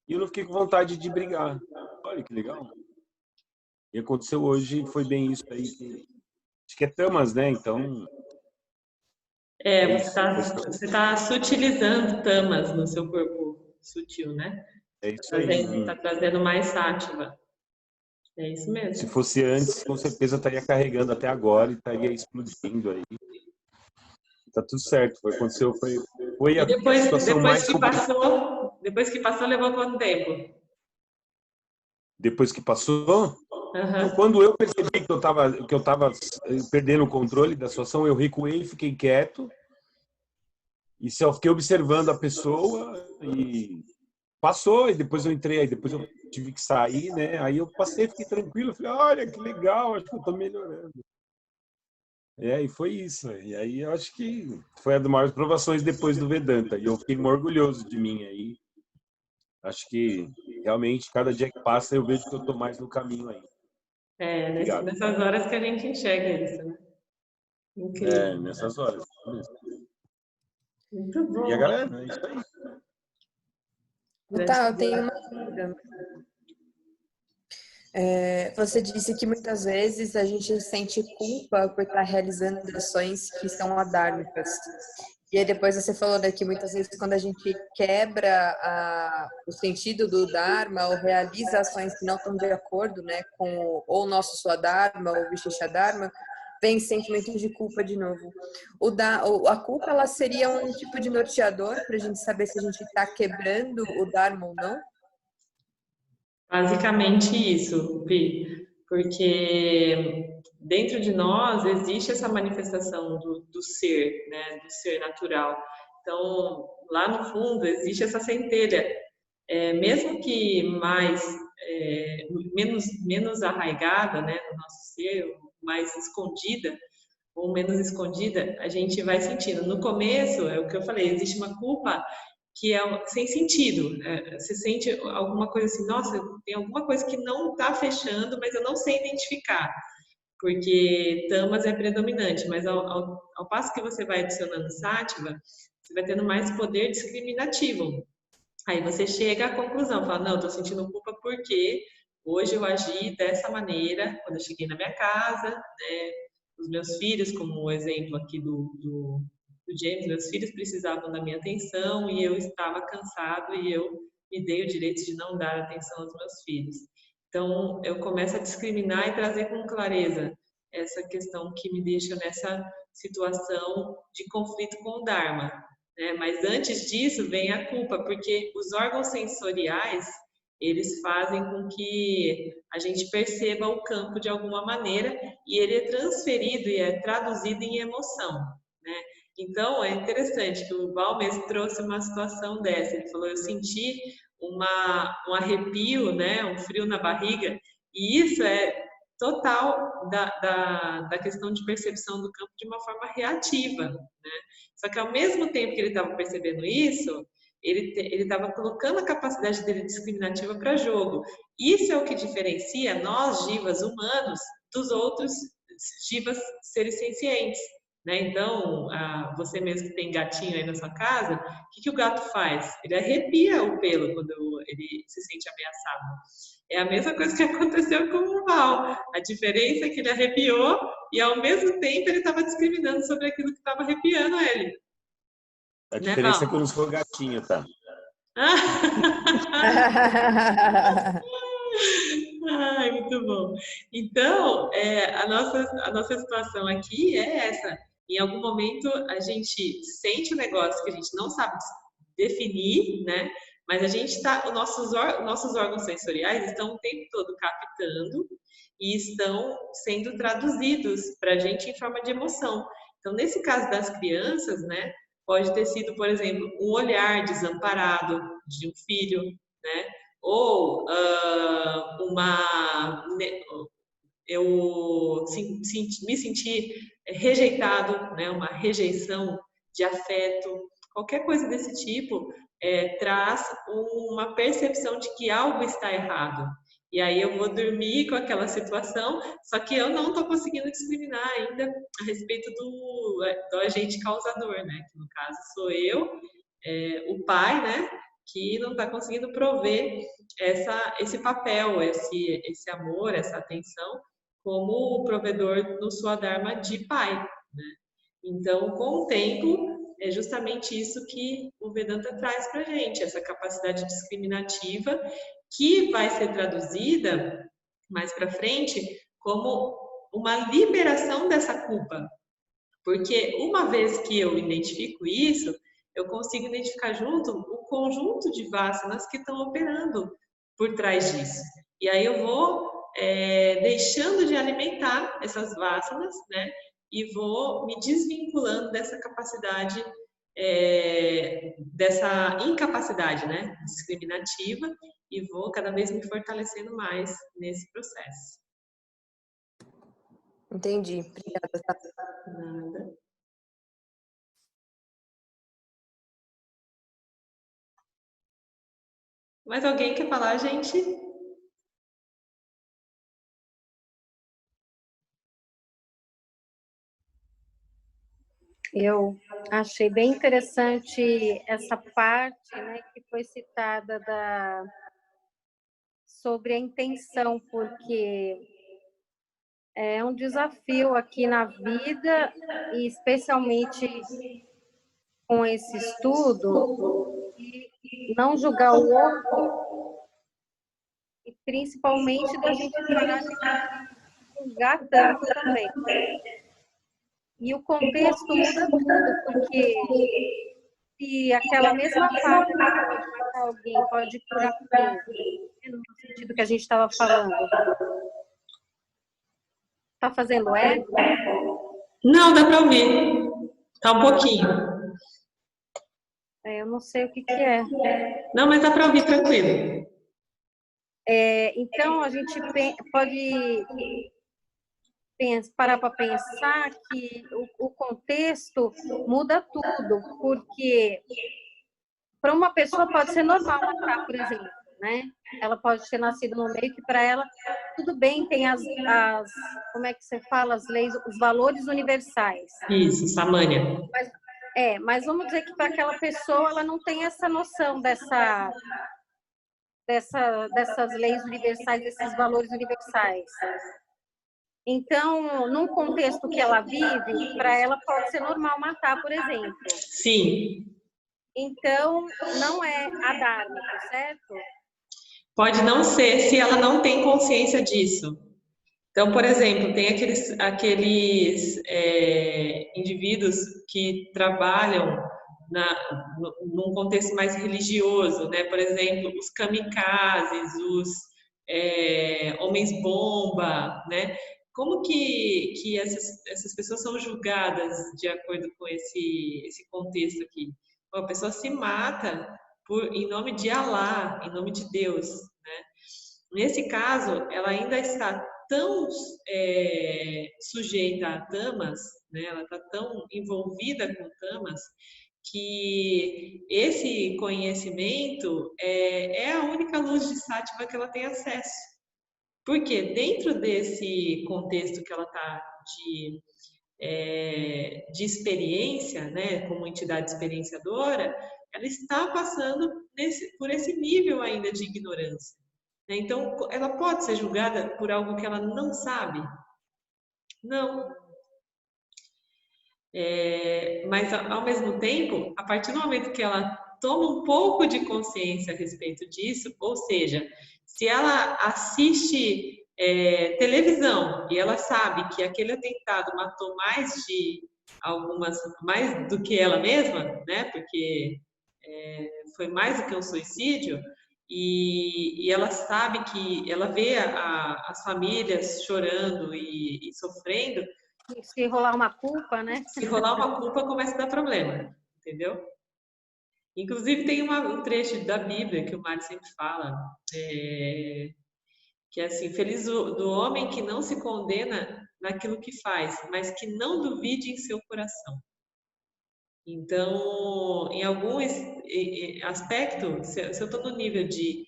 E eu não fiquei com vontade de brigar. Olha que legal. E aconteceu hoje, foi bem isso aí. Acho que é Tamas, né? Então... você está sutilizando tamas no seu corpo sutil, né? É isso aí. Está trazendo mais sátiva. É isso mesmo. Se fosse antes, com certeza estaria carregando até agora e estaria explodindo aí. Tá tudo certo. Aconteceu, foi a situação mais complicada. Depois que passou, levou quanto tempo? Depois que passou? Então, quando eu percebi que eu tava perdendo o controle da situação, eu recuei, fiquei quieto e só fiquei observando a pessoa e passou, e depois eu entrei, aí depois eu tive que sair, né? Aí eu passei, fiquei tranquilo, falei, olha que legal, acho que eu tô melhorando. E foi isso. E aí eu acho que foi a das maiores provações depois do Vedanta. E eu fiquei orgulhoso de mim aí. Acho que realmente cada dia que passa eu vejo que eu tô mais no caminho aí. Nessas horas que a gente enxerga isso, né? Incrível. Nessas horas. Muito bom. E a galera, é isso aí. Tá, eu tenho uma dúvida. Você disse que muitas vezes a gente sente culpa por estar realizando ações que são adármicas. E aí depois você falou, né, que muitas vezes quando a gente quebra o sentido do Dharma ou realiza ações que não estão de acordo, né, com ou o nosso Swadharma ou o Vishisha Dharma, vem sentimento de culpa de novo. A culpa, ela seria um tipo de norteador para a gente saber se a gente está quebrando o Dharma ou não? Basicamente isso, Vi, porque dentro de nós existe essa manifestação do ser, né, do ser natural. Então, lá no fundo existe essa centelha, mesmo que menos arraigada, né, no nosso ser, mais escondida ou menos escondida, a gente vai sentindo. No começo, é o que eu falei, existe uma culpa que é sem sentido. Você sente alguma coisa assim, nossa, tem alguma coisa que não está fechando, mas eu não sei identificar, porque tamas é predominante, mas ao passo que você vai adicionando sátiva, você vai tendo mais poder discriminativo. Aí você chega à conclusão, fala, não, estou sentindo culpa porque hoje eu agi dessa maneira quando eu cheguei na minha casa, né? Os meus filhos, como o exemplo aqui do James, meus filhos precisavam da minha atenção e eu estava cansado e eu me dei o direito de não dar atenção aos meus filhos. Então, eu começo a discriminar e trazer com clareza essa questão que me deixa nessa situação de conflito com o Dharma, né? Mas antes disso vem a culpa, porque os órgãos sensoriais, eles fazem com que a gente perceba o campo de alguma maneira e ele é transferido e é traduzido em emoção, né? Então, é interessante que o Balmes trouxe uma situação dessa. Ele falou, eu senti um arrepio, né? Um frio na barriga, e isso é total da questão de percepção do campo de uma forma reativa, né? Só que ao mesmo tempo que ele estava percebendo isso, ele estava colocando a capacidade dele discriminativa para jogo. Isso é o que diferencia nós, jivas humanos, dos outros jivas seres sencientes, né? Então, você mesmo que tem gatinho aí na sua casa, o que o gato faz? Ele arrepia o pelo quando ele se sente ameaçado. É a mesma coisa que aconteceu com o Val. A diferença é que ele arrepiou e, ao mesmo tempo, ele estava discriminando sobre aquilo que estava arrepiando ele. A diferença é que eu não sou gatinho, tá? Ai, muito bom. Então, a nossa situação aqui é essa. Em algum momento, a gente sente um negócio que a gente não sabe definir, né? Mas a gente está, nossos órgãos sensoriais estão o tempo todo captando e estão sendo traduzidos para a gente em forma de emoção. Então, nesse caso das crianças, né? Pode ter sido, por exemplo, um olhar desamparado de um filho, né? Ou eu me senti rejeitado, né? Uma rejeição de afeto, qualquer coisa desse tipo traz uma percepção de que algo está errado. E aí eu vou dormir com aquela situação, só que eu não estou conseguindo discriminar ainda a respeito do agente causador, né? Que no caso sou eu, o pai, né? Que não está conseguindo prover esse papel, esse amor, essa atenção como provedor no Swadharma de pai, né? Então, com o tempo, é justamente isso que o Vedanta traz para a gente, essa capacidade discriminativa que vai ser traduzida mais para frente como uma liberação dessa culpa. Porque uma vez que eu identifico isso, eu consigo identificar junto o conjunto de vasanas que estão operando por trás disso. E aí eu vou deixando de alimentar essas vasanas, né? E vou me desvinculando dessa capacidade, dessa incapacidade, né? Discriminativa, e vou cada vez me fortalecendo mais nesse processo. Entendi. Obrigada. Nada. Mais alguém quer falar, gente? Eu achei bem interessante essa parte, né, que foi citada sobre a intenção, porque é um desafio aqui na vida, e especialmente com esse estudo e não julgar o outro, e principalmente da gente parar de julgar tanto também. E o contexto muda tudo, porque se aquela mesma faca que pode matar alguém pode curar alguém, no sentido que a gente estava falando. Tá fazendo eco? Não, dá para ouvir. Tá um pouquinho. Eu não sei o que é. Não, mas dá para ouvir tranquilo. Então, a gente pode parar para pensar que o contexto muda tudo, porque para uma pessoa pode ser normal matar, por exemplo, né? Ela pode ter nascido no meio que para ela tudo bem, tem as como é que você fala, as leis, os valores universais. Isso, Samânia. Mas vamos dizer que para aquela pessoa ela não tem essa noção dessas leis universais, desses valores universais. Então, num contexto que ela vive, para ela pode ser normal matar, por exemplo. Sim. Então, não é adármico, certo? Pode não ser, se ela não tem consciência disso. Então, por exemplo, tem aqueles indivíduos que trabalham num contexto mais religioso, né? Por exemplo, os kamikazes, os homens-bomba, né? Como que essas pessoas são julgadas de acordo com esse contexto aqui? A pessoa se mata em nome de Alá, em nome de Deus, né? Nesse caso, ela ainda está tão sujeita a tamas, né? Ela está tão envolvida com tamas, que esse conhecimento é a única luz de sátiva que ela tem acesso. Porque dentro desse contexto que ela está de experiência, né, como entidade experienciadora, ela está passando por esse nível ainda de ignorância. Então, ela pode ser julgada por algo que ela não sabe? Não. Mas, ao mesmo tempo, a partir do momento que ela toma um pouco de consciência a respeito disso, ou seja, se ela assiste televisão e ela sabe que aquele atentado matou mais do que ela mesma, né? Porque foi mais do que um suicídio, e ela sabe que ela vê as famílias chorando e sofrendo. Se rolar uma culpa, né? Se rolar uma culpa, começa a dar problema, entendeu? Inclusive, tem um trecho da Bíblia que o Mário sempre fala, que é assim: feliz do homem que não se condena naquilo que faz, mas que não duvide em seu coração. Então, em algum aspecto, se eu estou no nível de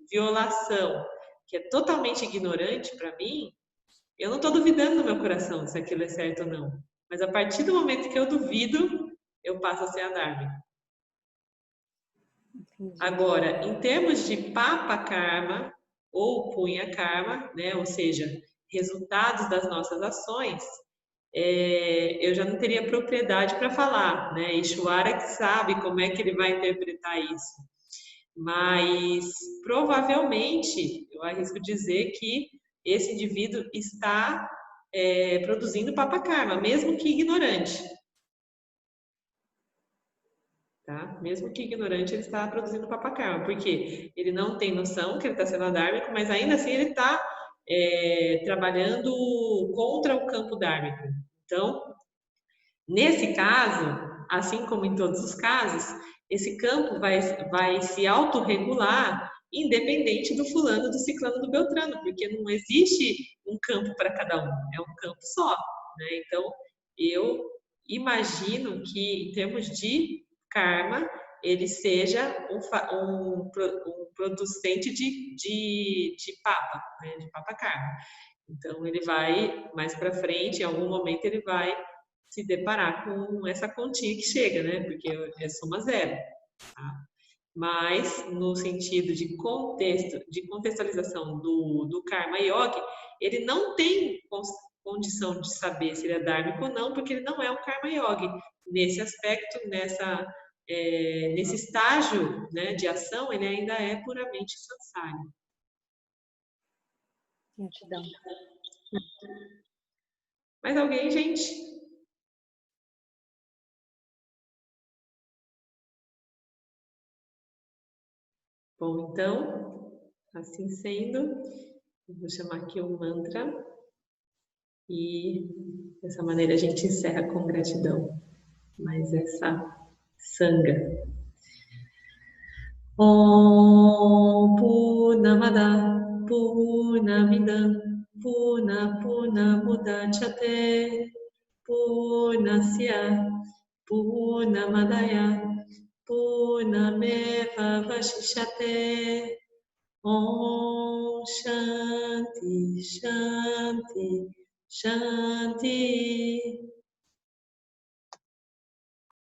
violação, que é totalmente ignorante para mim, eu não estou duvidando no meu coração se aquilo é certo ou não. Mas a partir do momento que eu duvido, eu passo a ser adármico. Agora, em termos de papa karma ou punha karma, né, ou seja, resultados das nossas ações, eu já não teria propriedade para falar, né? Ishvara que sabe como é que ele vai interpretar isso. Mas, provavelmente, eu arrisco dizer que esse indivíduo está produzindo papa karma, mesmo que ignorante. Tá? Mesmo que ignorante, ele está produzindo papa karma, porque ele não tem noção que ele está sendo adármico, mas ainda assim ele está trabalhando contra o campo dármico. Então, nesse caso, assim como em todos os casos, esse campo vai se autorregular independente do fulano, do ciclano, do beltrano, porque não existe um campo para cada um, é um campo só, né? Então, eu imagino que, em termos de karma, ele seja um producente de papa, né? De papa karma. Então, ele vai, mais para frente, em algum momento, ele vai se deparar com essa continha que chega, né? Porque é soma zero, tá? Mas, no sentido de contextualização do Karma Yogi, ele não tem condição de saber se ele é dármico ou não, porque ele não é um Karma Yogi. nesse aspecto, nesse estágio, né, de ação, ele ainda é puramente samsárico. Gratidão. Mais alguém, gente? Bom, então, assim sendo, eu vou chamar aqui o mantra e dessa maneira a gente encerra com gratidão. Mas essa sanga. Om Purnamada Purnamidam Purnamudachyate Purnasya Purnamadaya Purnameva Vashishyate. Om Shanti Shanti Shanti.